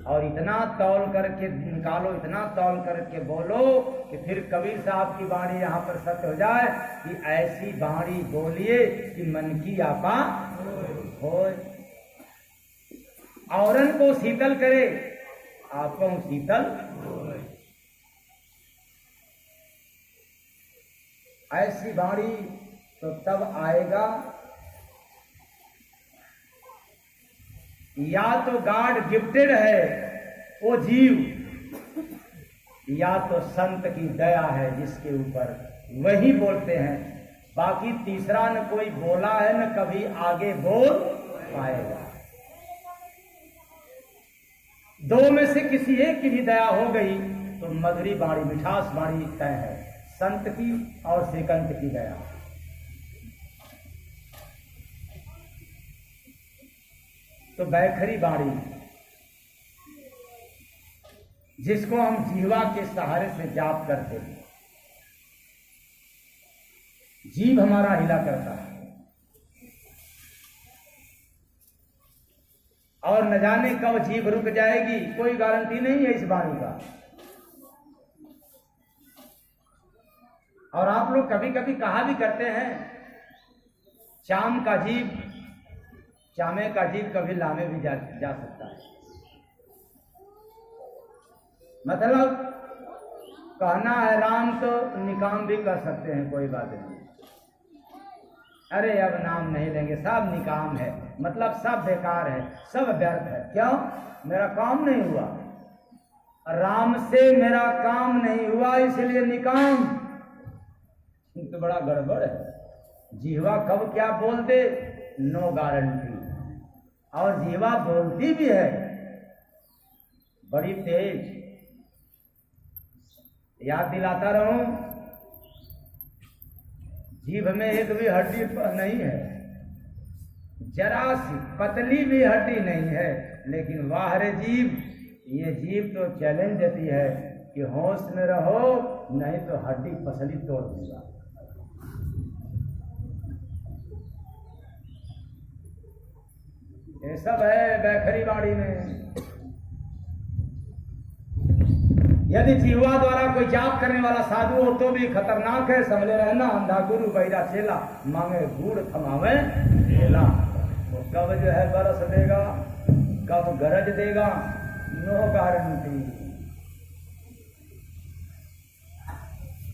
और इतना तौल करके निकालो, इतना तौल करके बोलो कि फिर कबीर साहब की वाणी यहाँ पर सत्य हो जाए कि ऐसी वाणी बोलिए कि मन की आपा होए। औरन को शीतल करे, आपको शीतल होए। ऐसी वाणी तो तब आएगा या तो गॉड गिफ्टेड है वो जीव, या तो संत की दया है जिसके ऊपर वही बोलते हैं। बाकी तीसरा न कोई बोला है न कभी आगे बोल पाएगा। 2 में से किसी एक की भी दया हो गई तो मधुरी वाणी, मिठास वाणी तय है, संत की और श्रीकंठ की दया। तो बैखरी वाणी जिसको हम जीवा के सहारे से जाप करते हैं, जीव हमारा हिला करता है, और न जाने कब जीभ रुक जाएगी, कोई गारंटी नहीं है इस वाणी का। और आप लोग कभी कभी कहा भी करते हैं, चाम का जीभ, चामे का जीभ कभी लामे भी जा सकता है। मतलब कहना है राम तो निकाम भी कर सकते हैं, कोई बात नहीं। अरे अब नाम नहीं लेंगे, सब निकाम है, मतलब सब बेकार है, सब व्यर्थ है। क्यों? मेरा काम नहीं हुआ, राम से मेरा काम नहीं हुआ, इसलिए निकाम। तो बड़ा गड़बड़ है। जीवा कब क्या बोल दे, नो गारंटी। और जीवा बोलती भी है बड़ी तेज, याद दिलाता रहूं, जीभ में एक भी हड्डी नहीं है, जरा सी पतली भी हड्डी नहीं है, लेकिन वाह रे जीभ, ये जीभ तो चैलेंज देती है कि होश में रहो, नहीं तो हड्डी पसली तोड़ दूंगा। ये सब है बैखरी बाड़ी में। यदि जीवा द्वारा कोई जाप करने वाला साधु हो तो भी खतरनाक है, समझे रहना। अंधा गुरु बहिरा चेला, मांगे गुड़ थमावे केला। वो कब जो है बरस देगा, कब गरज देगा, नो गारंटी।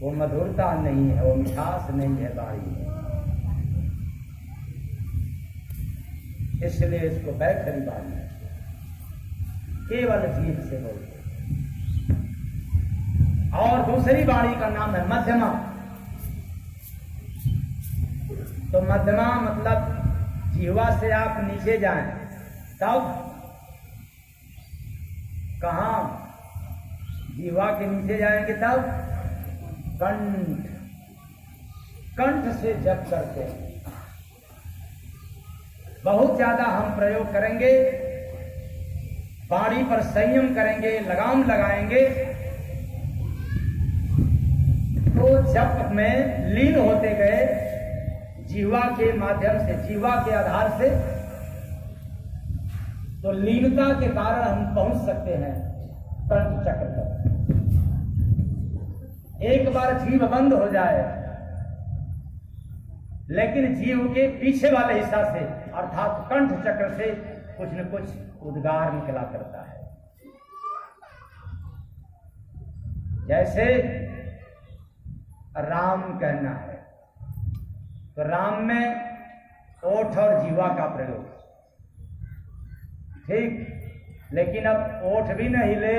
वो मधुरता नहीं है, वो मिठास नहीं है बाड़ी में, इसलिए इसको बैखरी बाड़ी है। केवल जीभ से बोलते। और दूसरी बाड़ी का नाम है मध्यमा। तो मध्यमा मतलब जिह्वा से आप नीचे जाएं, तब कहां? जिह्वा के नीचे जाएंगे तब कंठ। कंठ से जप करते हैं। बहुत ज्यादा हम प्रयोग करेंगे, बाड़ी पर संयम करेंगे, लगाम लगाएंगे, तो जप में लीन होते गए जीवा के माध्यम से, जीवा के आधार से। तो लीनता के कारण हम पहुंच सकते हैं कंठ चक्र तक। एक बार जीव बंद हो जाए, लेकिन जीव के पीछे वाले हिस्सा से अर्थात कंठ चक्र से कुछ न कुछ उद्गार निकला करता है। जैसे राम कहना है, तो राम में ओठ और जीवा का प्रयोग, ठीक। लेकिन अब ओठ भी न हिले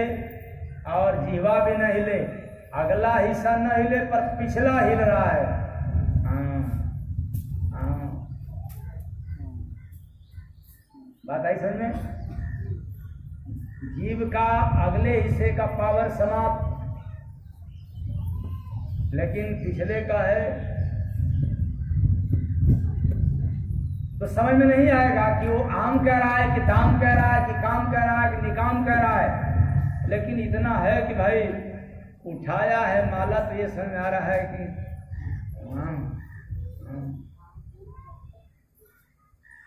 और जीवा भी न हिले, अगला हिस्सा न हिले पर पिछला हिल रहा है। बात आई समझ में? जीव का अगले हिस्से का पावर समाप्त, लेकिन पिछले का है। तो समझ में नहीं आएगा कि वो आम कह रहा है कि दाम कह रहा है कि काम कह रहा है कि निकाम कह रहा है। लेकिन इतना है कि भाई उठाया है माला, तो ये समझ में आ रहा है कि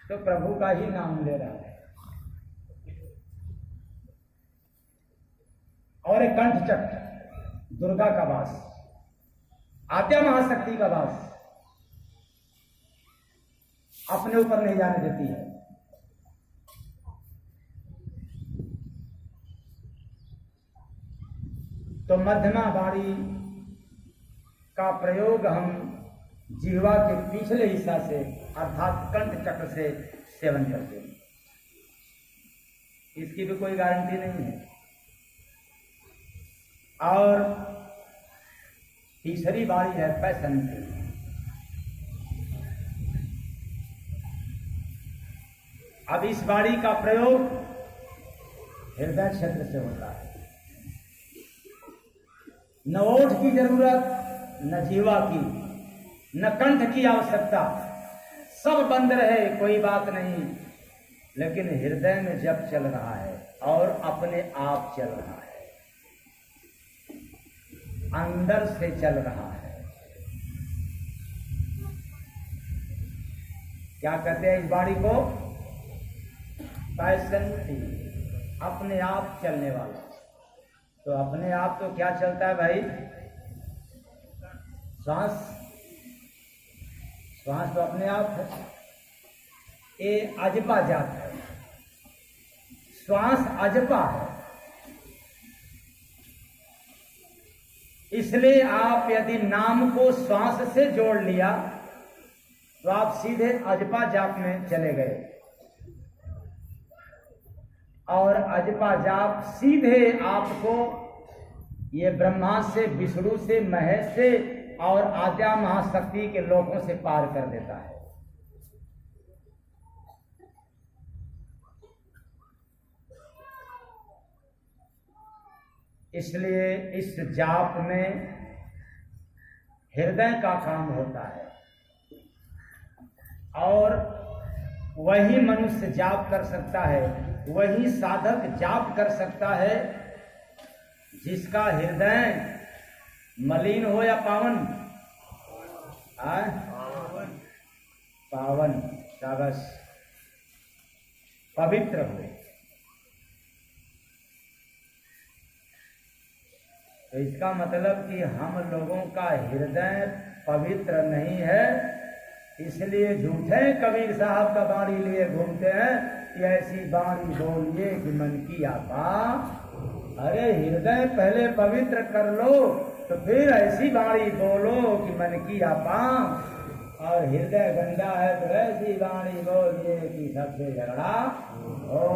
तो प्रभु का ही नाम ले रहा है। और एक कंठ चक्र, दुर्गा का वास, आद्या महाशक्ति का वास, अपने ऊपर नहीं जाने देती है। तो मध्यमा बाड़ी का प्रयोग हम जिह्वा के पिछले हिस्सा से अर्थात कंठ चक्र से सेवन करते हैं। इसकी भी कोई गारंटी नहीं है। और तीसरी बाड़ी है पैसंती। अब इस बाड़ी का प्रयोग हृदय क्षेत्र से होता है। न ओठ की जरूरत, न जीवा की, न कंठ की आवश्यकता, सब बंद रहे कोई बात नहीं, लेकिन हृदय में जब चल रहा है और अपने आप चल रहा है, अंदर से चल रहा है। क्या कहते हैं इस बाड़ी को? पैसेंटी, अपने आप चलने वाला। तो अपने आप तो क्या चलता है भाई? श्वास, श्वास तो अपने आप है। ये अजपा जात है, श्वास अजपा है। इसलिए आप यदि नाम को श्वास से जोड़ लिया तो आप सीधे अजपा जाप में चले गए, और अजपा जाप सीधे आपको ये ब्रह्मा से, विष्णु से, महेश से और आद्या महाशक्ति के लोकों से पार कर देता है। इसलिए इस जाप में हृदय का काम होता है और वही मनुष्य जाप कर सकता है, वही साधक जाप कर सकता है जिसका हृदय मलिन हो या पावन। पावन, शाबाश, पवित्र हो। तो इसका मतलब कि हम लोगों का हृदय पवित्र नहीं है, इसलिए झूठे कबीर साहब का बाणी लिए घूमते हैं कि ऐसी बाणी बोलिए कि मन की आपा। अरे हृदय पहले पवित्र कर लो तो फिर ऐसी बाणी बोलो कि मन की आपा। और हृदय गंदा है तो ऐसी बाणी बोलिए कि सबसे झगड़ा हो,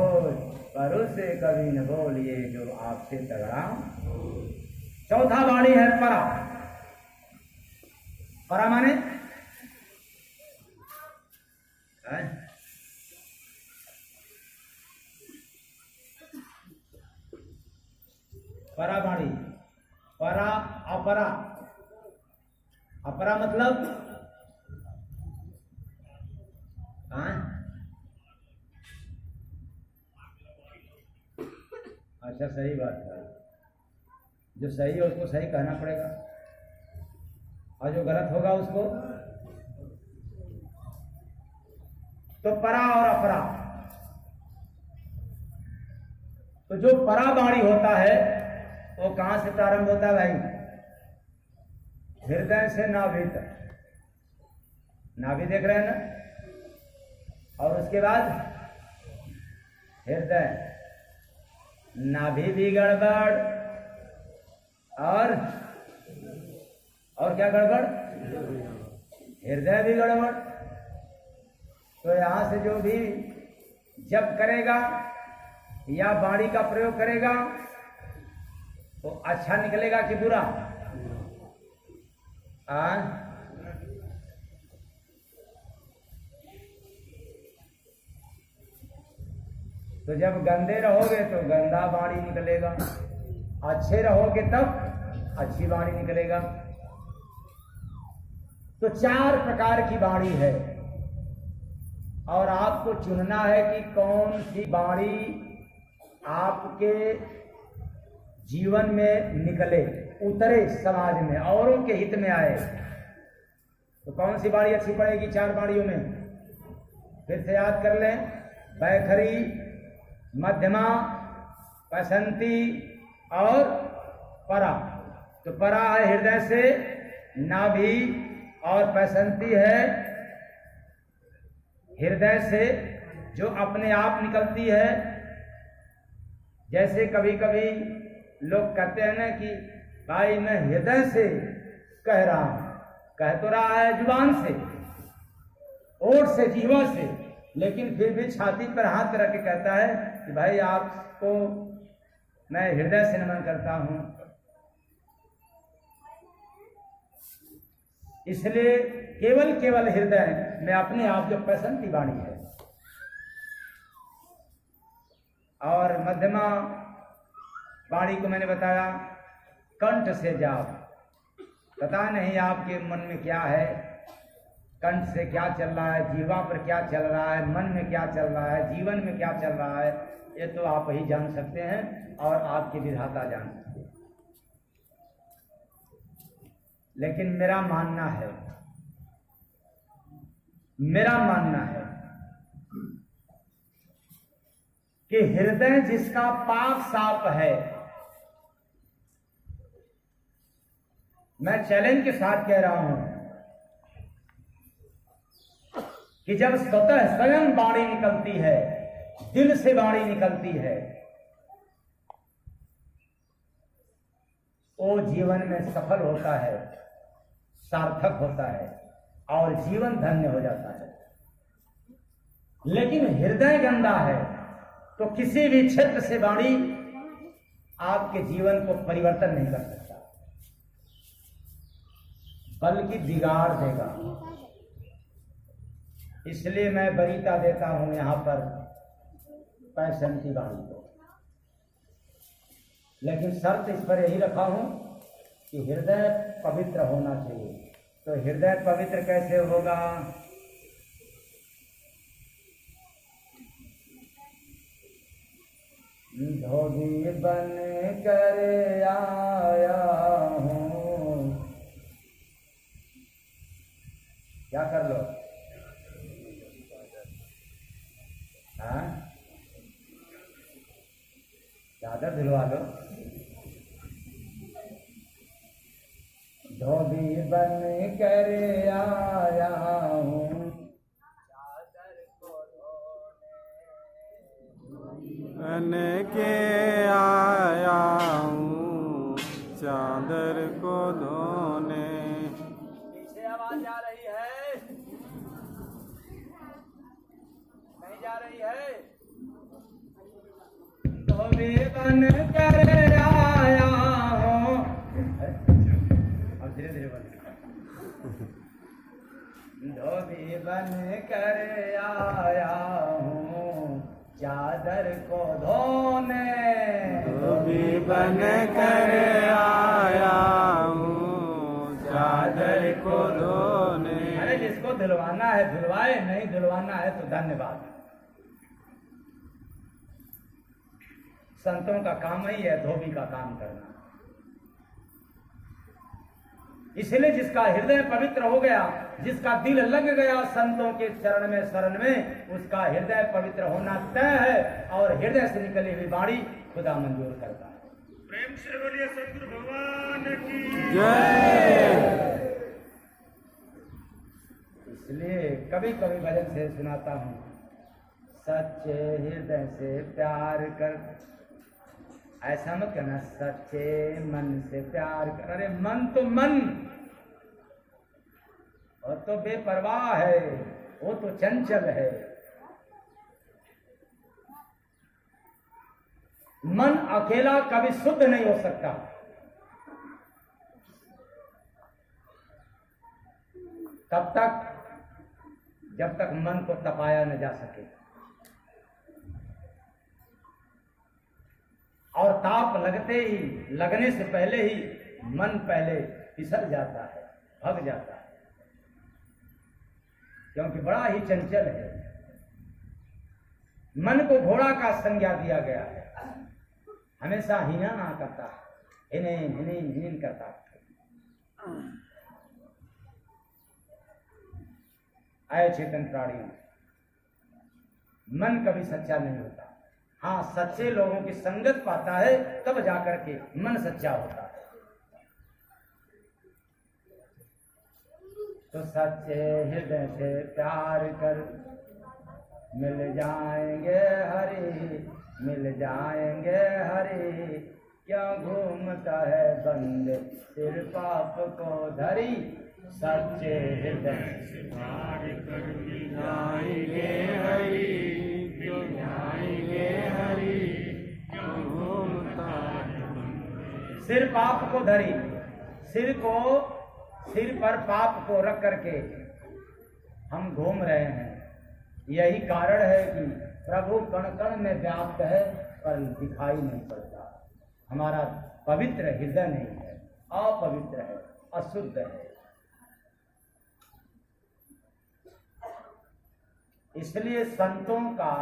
पर उससे कभी न बोलिए जो आपसे तगड़ा। चौथा बाणी है परा। परा माने परा बाणी, परा अपरा। अपरा मतलब अच्छा, सही बात है। जो सही है उसको सही कहना पड़ेगा और जो गलत होगा उसको। तो परा और अपरा। तो जो परा बाणी होता है वो कहां से प्रारंभ होता है भाई? हृदय से नाभि तक। नाभि देख रहे हैं ना? और उसके बाद हृदय, नाभि भी गड़बड़ और क्या गड़बड़? हृदय भी गड़बड़। तो यहां से जो भी जप करेगा या वाणी का प्रयोग करेगा तो अच्छा निकलेगा कि बुरा? तो जब गंदे रहोगे तो गंदा वाणी निकलेगा, अच्छे रहोगे तब अच्छी वाणी निकलेगा। तो 4 प्रकार की वाणी है और आपको चुनना है कि कौन सी वाणी आपके जीवन में निकले, उतरे, समाज में औरों के हित में आए। तो कौन सी वाणी अच्छी पड़ेगी 4 वाणियों में? फिर से याद कर लें। बैखरी, मध्यमा, पैसंती और परा। तो परा है हृदय से, नाभि, और पैसंती है हृदय से जो अपने आप निकलती है। जैसे कभी कभी लोग कहते हैं ना कि भाई मैं हृदय से कह रहा हूं, कह तो रहा है जुबान से, ओठ से, जीवा से, लेकिन फिर भी छाती पर हाथ रख के कहता है कि भाई आपको मैं हृदय से नमन करता हूं। इसलिए केवल हृदय में अपने आप जो पैसंती वाणी है। और मध्यमा वाणी को मैंने बताया कंठ से जाप। पता नहीं आपके मन में क्या है, कंठ से क्या चल रहा है, जीवा पर क्या चल रहा है, मन में क्या चल रहा है, जीवन में क्या चल रहा है, ये तो आप ही जान सकते हैं और आपके विधाता जान सकते हैं। लेकिन मेरा मानना है कि हृदय जिसका पाक साफ है, मैं चैलेंज के साथ कह रहा हूं कि जब स्वतः स्वयं वाणी निकलती है, दिल से वाणी निकलती है, वो जीवन में सफल होता है, सार्थक होता है और जीवन धन्य हो जाता है। लेकिन हृदय गंदा है तो किसी भी क्षेत्र से वाणी आपके जीवन को परिवर्तन नहीं कर सकता, बल्कि बिगाड़ देगा। इसलिए मैं वरीयता देता हूं यहां पर पैसंती वाणी को। लेकिन शर्त इस पर यही रखा हूं कि हृदय पवित्र होना चाहिए। तो हृदय पवित्र कैसे होगा? धोबी बन कर आया हूँ। क्या कर लो? हाँ, चादर धुलवा लो। धोबी बन कर आया हूँ, चादर को बन के आया हूँ चादर को धोने। पीछे आवाज आ रही है? नहीं जा रही है? धोबी बन कर आया हूँ, अब धीरे धीरे बन। धोबी बन कर आया हूँ चादर को धोने। धोबी बन कर आया हूँ चादर को धोने। अरे जिसको धुलवाना है धुलवाए, नहीं धुलवाना है तो धन्यवाद। संतों का काम ही है धोबी का काम करना। इसलिए जिसका हृदय पवित्र हो गया, जिसका दिल लग गया संतों के चरण में शरण में, उसका हृदय पवित्र होना तय है और हृदय से निकली हुई वाणी खुदा मंजूर करता है। प्रेम से बोलिए सतगुरु भगवान की जय। इसलिए कभी कभी भजन से सुनाता हूँ, सच्चे हृदय से प्यार कर। ऐसा मत कहना सच्चे मन से प्यार कर। अरे मन तो मन, वो तो बेपरवाह है, वो तो चंचल है। मन अकेला कभी शुद्ध नहीं हो सकता। तब तक जब तक मन को तपाया न जा सके। और ताप लगने से पहले ही मन पहले फिसल जाता है, भग जाता है, क्योंकि बड़ा ही चंचल है। मन को घोड़ा का संज्ञा दिया गया है, हमेशा हिना ना करता है, हिन करता है। आए चेतन प्राणियों, मन कभी सच्चा नहीं होता। हाँ, सच्चे लोगों की संगत पाता है तब जाकर के मन सच्चा होता है। तो सच्चे हृदय से प्यार कर, मिल जाएंगे हरि, मिल जाएंगे हरि। क्यों घूमता है बंदे सिर पाप को धरी, सच्चे हृदय से प्यार कर मिल जाएंगे हरि, मिल जाएंगे हरि। क्यों घूमता है सिर पाप को धरी, सिर पर पाप को रख करके हम घूम रहे हैं। यही कारण है कि प्रभु कण कण में व्याप्त है पर दिखाई नहीं पड़ता। हमारा पवित्र हृदय नहीं है, अपवित्र है, अशुद्ध है। इसलिए संतों का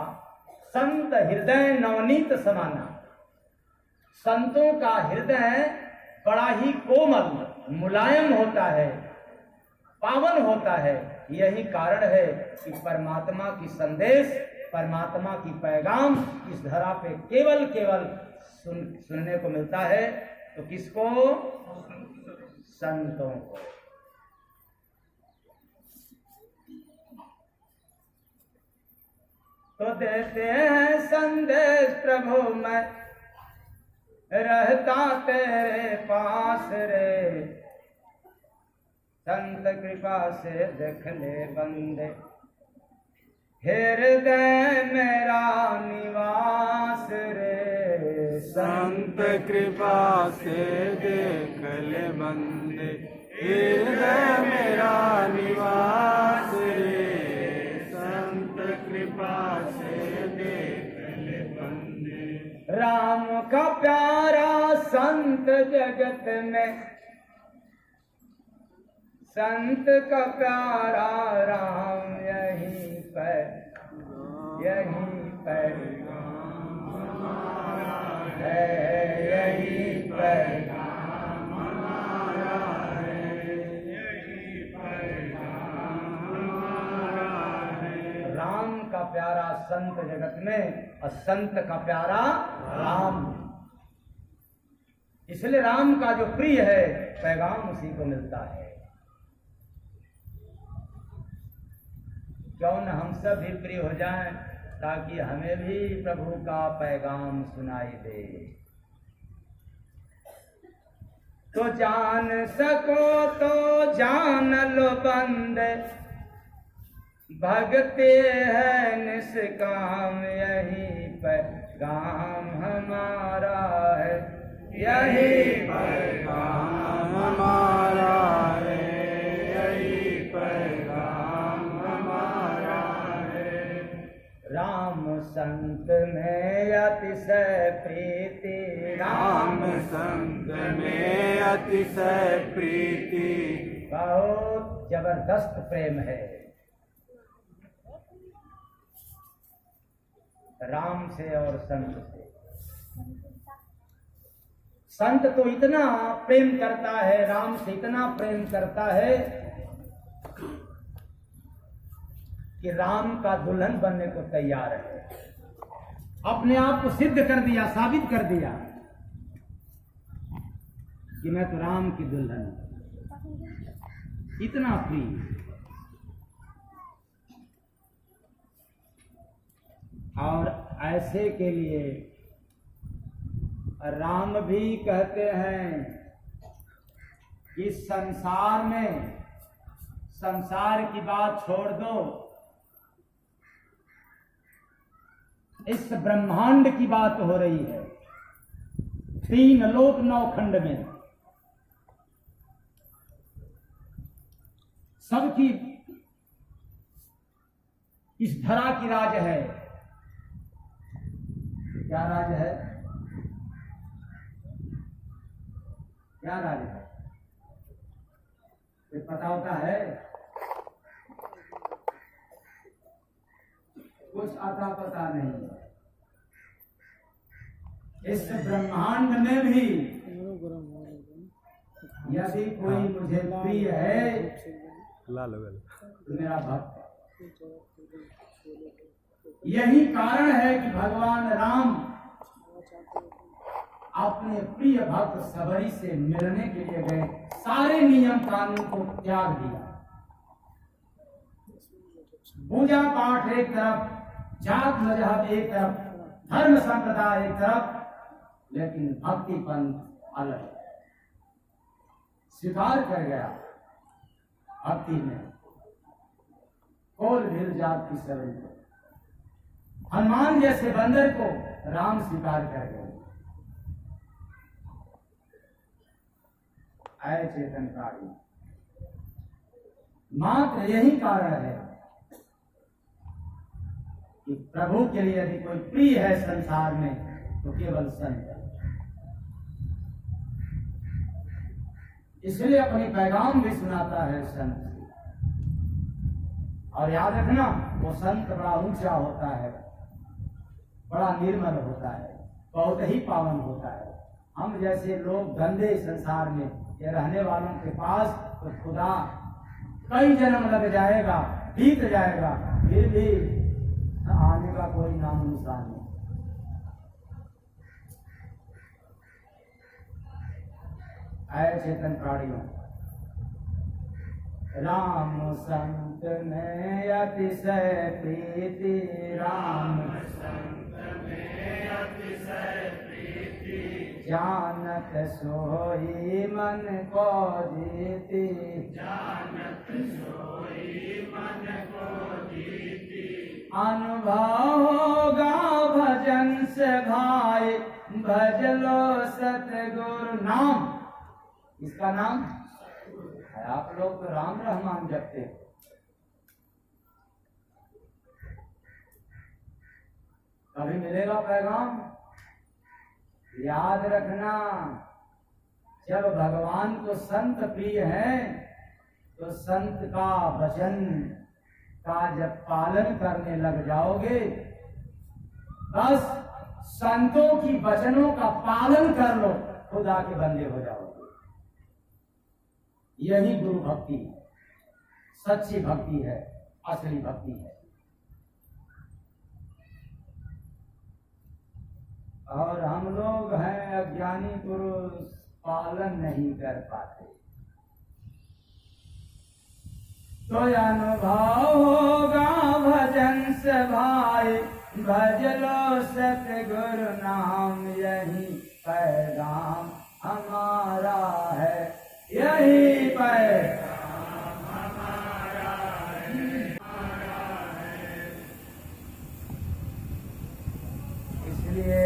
संत हृदय नवनीत समाना। संतों का हृदय बड़ा ही कोमल मुलायम होता है, पावन होता है। यही कारण है कि परमात्मा की संदेश, परमात्मा की पैगाम इस धरा पे केवल सुनने को मिलता है। तो किसको? संतों को। तो देते हैं संदेश प्रभु, मैं रहता तेरे पास रे। संत कृपा से देख ले बंदे, हृदय मेरा निवास रे। संत कृपा से देख ले बंदे, हृदय मेरा निवास रे। संत कृपा से देख ले बंदे। राम का प्यारा संत जगत में संत का प्यारा राम यहीं पर है, यहीं पर राम का प्यारा संत जगत में और संत का प्यारा राम। इसलिए राम का जो प्रिय है पैगाम उसी को मिलता है। क्यों न हम सब भी प्रिय हो जाएं ताकि हमें भी प्रभु का पैगाम सुनाई दे। तो जान सको तो जान लो बंदे, भगते हैं निष्काम, यही पैगाम हमारा है, यही पैगाम हमारा है, यही पैगाम हमारा है। राम संत में अतिशय प्रीति, राम संत में अतिशय प्रीति, बहुत जबरदस्त प्रेम है राम से और संत से। संत तो इतना प्रेम करता है, राम से इतना प्रेम करता है कि राम का दुल्हन बनने को तैयार है। अपने आप को सिद्ध कर दिया, साबित कर दिया कि मैं तो राम की दुल्हन हूं। इतना प्रिय। और ऐसे के लिए राम भी कहते हैं कि संसार में, संसार की बात छोड़ दो, इस ब्रह्मांड की बात हो रही है। 3 लोक 9 खंड में सबकी इस धरा की राज है। क्या राज है? क्या राज है? कुछ पता होता है? कुछ आता पता नहीं। इस ब्रह्मांड में भी यदि कोई मुझे प्रिय है तो मेरा भक्त है। यही कारण है कि भगवान राम अपने प्रिय भक्त सबरी से मिलने के लिए गए। सारे नियम कानून को त्याग दिया। पूजा पाठ एक तरफ, जात मजहब एक तरफ, धर्म संप्रदाय एक तरफ, लेकिन भक्ति पंथ अलग स्वीकार कर गया। भक्ति में कोल भील जात की सबरी को, हनुमान जैसे बंदर को राम स्वीकार कर गए। आए चेतनकारी, मात्र यही कारण है कि प्रभु के लिए यदि कोई प्रिय है संसार में तो केवल संत है। इसलिए अपनी पैगाम भी सुनाता है संत। और याद रखना, वो संत बड़ा ऊंचा होता है, बड़ा निर्मल होता है, बहुत ही पावन होता है। हम जैसे लोग गंदे संसार में ये रहने वालों के पास तो खुदा कई जन्म लग जाएगा, बीत जाएगा, फिर भी आने का कोई नाम निशान नहीं। आए चेतन प्राणियों, राम संत में अतिशय प्रीति, राम संत में अतिशय प्रीति, जानत सोई मन को जीती, जानत सोई मन को जीती। अनुभव होगा भजन से भाई, भजलो सतगुरु नाम। इसका नाम है, आप लोग तो राम रहमान जपते हो। कभी मिलेगा पैगाम? याद रखना, जब भगवान को संत प्रिय हैं तो संत का वचन का जब पालन करने लग जाओगे, बस संतों की वचनों का पालन कर लो, खुदा के बंदे हो जाओगे। यही गुरु भक्ति, सच्ची भक्ति है, असली भक्ति है। और हम लोग हैं अज्ञानी पुरुष, पालन नहीं कर पाते। तो अनुभव होगा भजन से भाई, भज लो सतगुरु नाम, यही पैगाम हमारा है, यही पैगाम हमारा है। इसलिए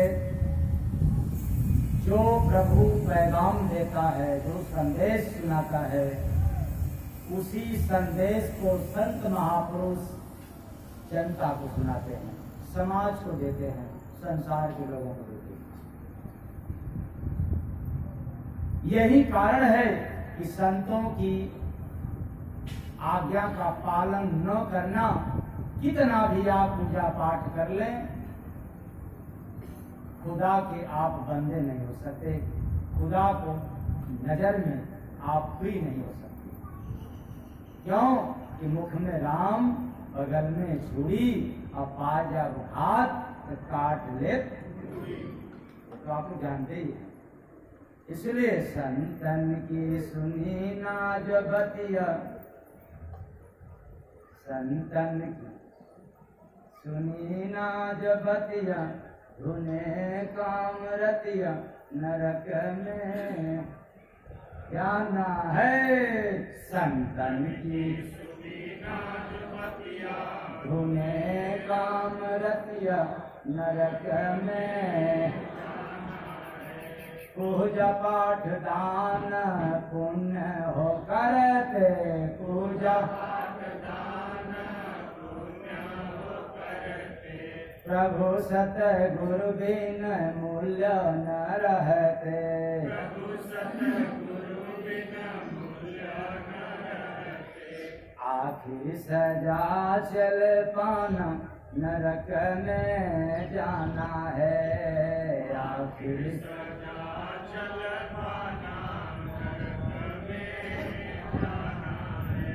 जो प्रभु पैगाम देता है, जो संदेश सुनाता है, उसी संदेश को संत महापुरुष जनता को सुनाते हैं, समाज को देते हैं, संसार के लोगों को देते हैं। यही कारण है कि संतों की आज्ञा का पालन न करना, कितना भी आप पूजा पाठ कर लें, खुदा के आप बंदे नहीं हो सकते, खुदा को नजर में आप प्रिय नहीं हो सकते। क्यों कि मुख में राम, बगल में छुरी, और पाजा हाथ काट ले, तो आप जानते ही। इसलिए संतन की सुनी ना जो बतिया, संतन की सुनी ना जो बतिया, धुने काम रतिया, नरक में क्या ना है। संतन की धुने काम रतिया, नरक में पूजा पाठ दान पुण्य हो करते, पूजा प्रभु सतगुरु बिन मूल्य न रहते, आखिर सजा चल पाना, नरक में जाना है, आखिर सजा चल पाना, नरक में जाना है।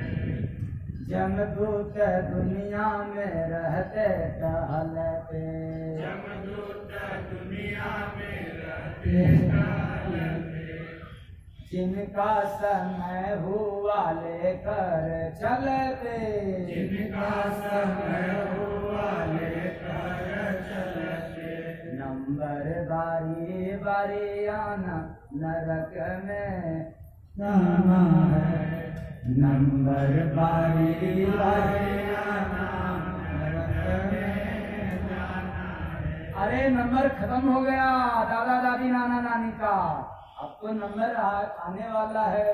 जमदूत दुनिया में रहते टहलते, जमदूत दुनिया में रहते टहलते, जिनका समय हुआ लेकर चलते, जिनका समय हुआ लेकर चलते, नंबर बारी बारी आना, नरक में जाना है, नंबर बारी बारी आना, नरक में जाना है। अरे नंबर खत्म हो गया दादा दादी नाना नानी का, अब तो नंबर आने वाला है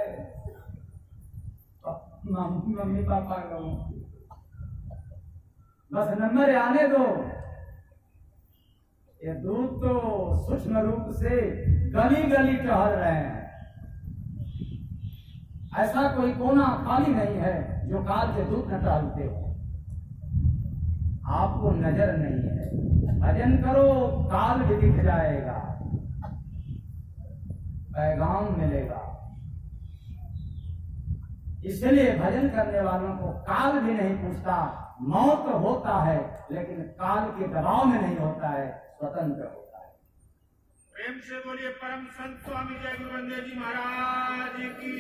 मम्मी पापा को, बस नंबर आने दो। ये दूत तो सूक्ष्म रूप से गली गली टहल रहे हैं, ऐसा कोई कोना खाली नहीं है जो काल के दूत न टहलते हो। आपको नजर नहीं है, भजन करो, काल भी दिख जाएगा, पैगाम मिलेगा। इसलिए भजन करने वालों को काल भी नहीं पूछता, मौत होता है लेकिन काल के दबाव में नहीं होता है, स्वतंत्र होता है। प्रेम से बोलिए परम संत स्वामी जय गुरु बंदे जी महाराज की।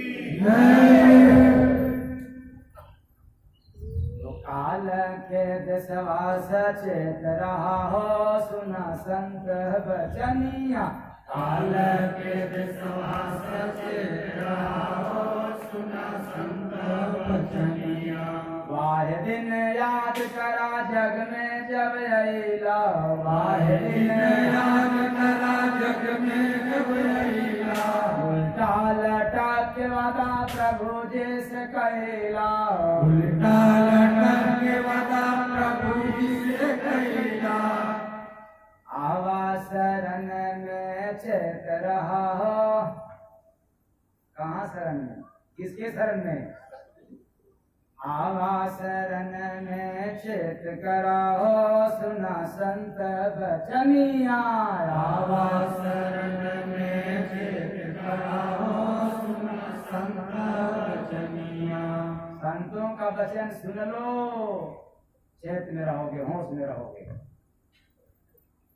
तो काल के दसवा सचेत रहा हो, सुना संत बचनिया, काल के दसवा सचेत रहा हो, सुना संत बचनिया। वाह दिन याद करा जग में जब अइला, वाह दिन याद करा जग में जब अइला, उल्टा लटक के वादा प्रभु जैसे कैला, उल्टा लटक के वादा प्रभु जैसे कैला। आवा शरण में चेत रहा हो, शरण में। किसके शरण में? आवा शरण में चित कराओ सुना संत बचनिया। आवा शरण में चित कराओ सुना संत बचनिया। संतों का वचन सुन लो, चेत में रहोगे, होश में रहोगे।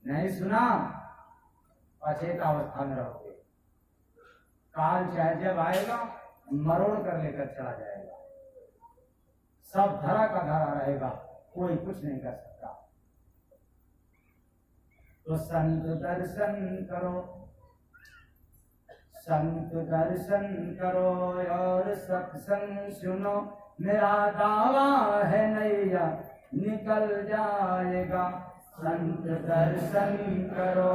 नहीं सुना, अचेत अवस्था में रहोगे। काल चाहे जब आएगा मरोड़ कर लेकर चला जाएगा। सब धरा का धरा रहेगा, कोई कुछ नहीं कर सकता। तो संत दर्शन करो, संत दर्शन करो और सत्संग सुनो। मेरा दावा है नैया निकल जाएगा। संत दर्शन करो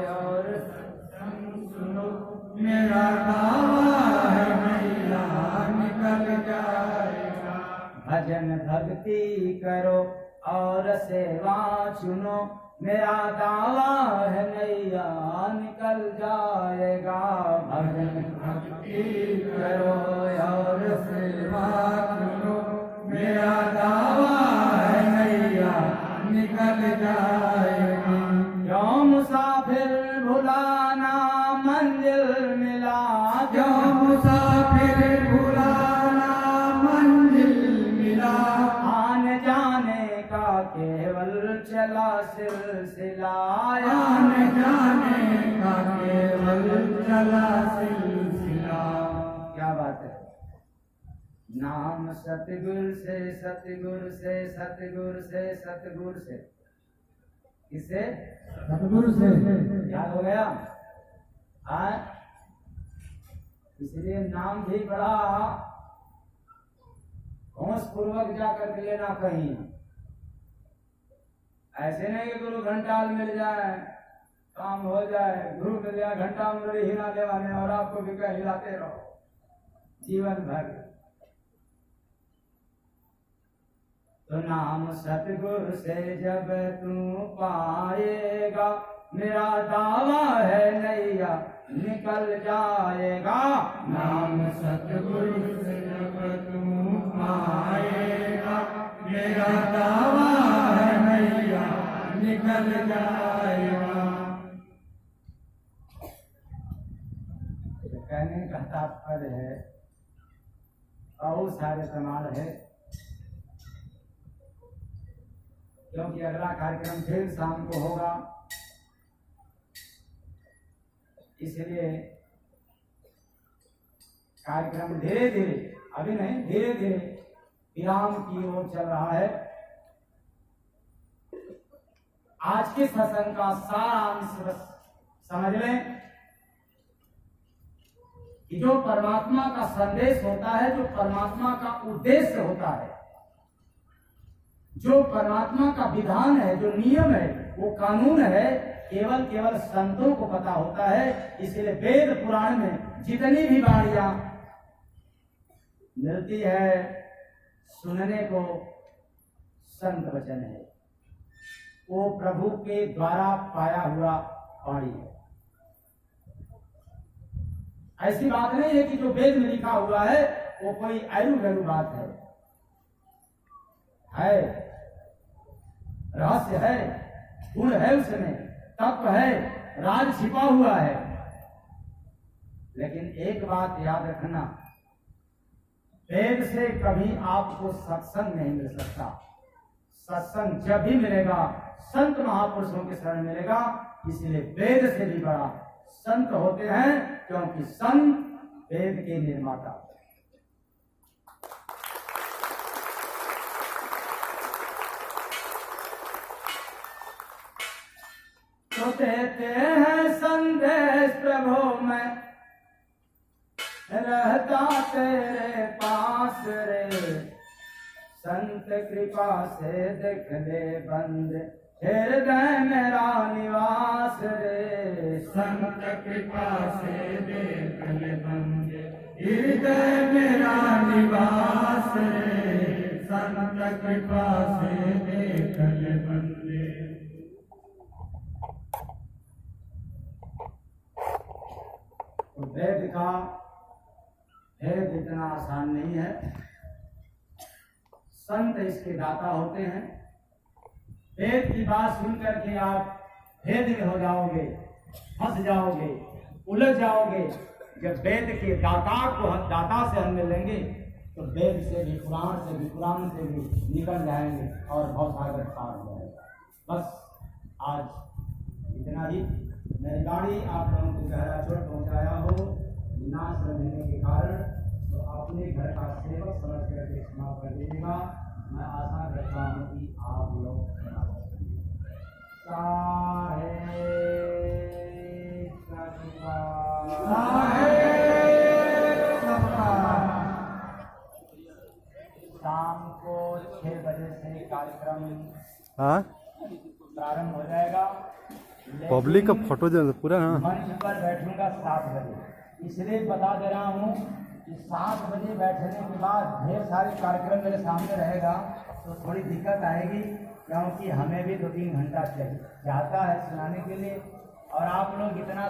और सत्संग सुनो। मेरा दावा है नैया निकल जाएगा। भजन भक्ति करो और सेवा चुनो। मेरा दावा है नैया निकल जाएगा। भजन भक्ति करो और सेवा चुनो। मेरा दावा है नैया निकल जाएगा। क्यों मुसाफिर भुलाना मंजिल मिला। क्यों मुसाफिर भुलाना मंजिल मिला। आने जाने का केवल चला सिलसिला। आने जाने का केवल चला सिलसिला। क्या बात है। नाम सतगुरु से सतगुरु से सतगुरु से सतगुरु से। किससे? सतगुरु से। याद हो गया? इसलिए नाम भी बड़ा होश पूर्वक जाकर के लेना कहीं। ऐसे नहीं कि गुरु घंटाल मिल जाए काम हो जाए। गुरु मिल जाए घंटा में हिला लेवाने और आपको भी कहीं हिलाते रहो जीवन भर। तो नाम सतगुरु से जब तू पाएगा। मेरा दावा है नैया निकल जाएगा। नाम सतगुरु से जब तू पाएगा। मेरा दावा है नैया निकल जाएगा। तो कहने का तात्पर्य है बहुत सारे प्रमाण है, क्योंकि अगला कार्यक्रम फिर शाम को होगा। इसलिए कार्यक्रम धीरे धीरे, अभी नहीं धीरे धीरे विराम की ओर चल रहा है। आज के सत्संग का सारांश समझ लें कि जो परमात्मा का संदेश होता है, जो परमात्मा का उद्देश्य होता है, जो परमात्मा का विधान है, जो नियम है, वो कानून है, केवल संतों को पता होता है। इसलिए वेद पुराण में जितनी भी वाणियां मिलती है सुनने को संत वचन है। वो प्रभु के द्वारा पाया हुआ वाणी है। ऐसी बात नहीं है कि जो वेद में लिखा हुआ है वो कोई ऐरू गैरू बात है। रहस्य है, गुण है, उसमें तत्व है, राज छिपा हुआ है। लेकिन एक बात याद रखना, वेद से कभी आपको सत्संग नहीं मिल सकता। सत्संग जब भी मिलेगा संत महापुरुषों के शरण मिलेगा। इसलिए वेद से भी बड़ा संत होते हैं, क्योंकि संत वेद के निर्माता। तो देते हैं संदेश प्रभु में रहता तेरे पास रे। संत कृपा से देख ले बंद हृदय मेरा निवास रे। संत कृपा से देख ले बंद हृदय मेरा निवास रे। संत कृपा से देख ले बंद। वेद का भेद इतना आसान नहीं है। संत इसके दाता होते हैं। वेद की बात सुन करके आप भेद में हो जाओगे, फंस जाओगे, उलझ जाओगे। जब वेद के दाता से हम मिलेंगे तो वेद से भी, पुराण से भी, पुराण से भी निकल जाएंगे और भवसागर पार हो जाएगा। बस आज इतना ही। मेरी गाड़ी आप लोगों को गहरा चोट पहुँचाया हो बिना समझने के कारण, तो अपने घर का सेवक समझ करके क्षमा कर दीजिएगा। मैं आशा करता हूँ कि आप लोग शाम को 6 बजे से कार्यक्रम प्रारंभ हो जाएगा। पब्लिक का फोटो दे पूरा। हाँ, मंच पर बैठूंगा 7 बजे। इसलिए बता दे रहा हूँ कि 7 बजे बैठने के बाद ढेर सारे कार्यक्रम मेरे सामने रहेगा तो थोड़ी दिक्कत आएगी, क्योंकि हमें भी 2-3 घंटा चाहिए चाहता है सुनाने के लिए। और आप लोग इतना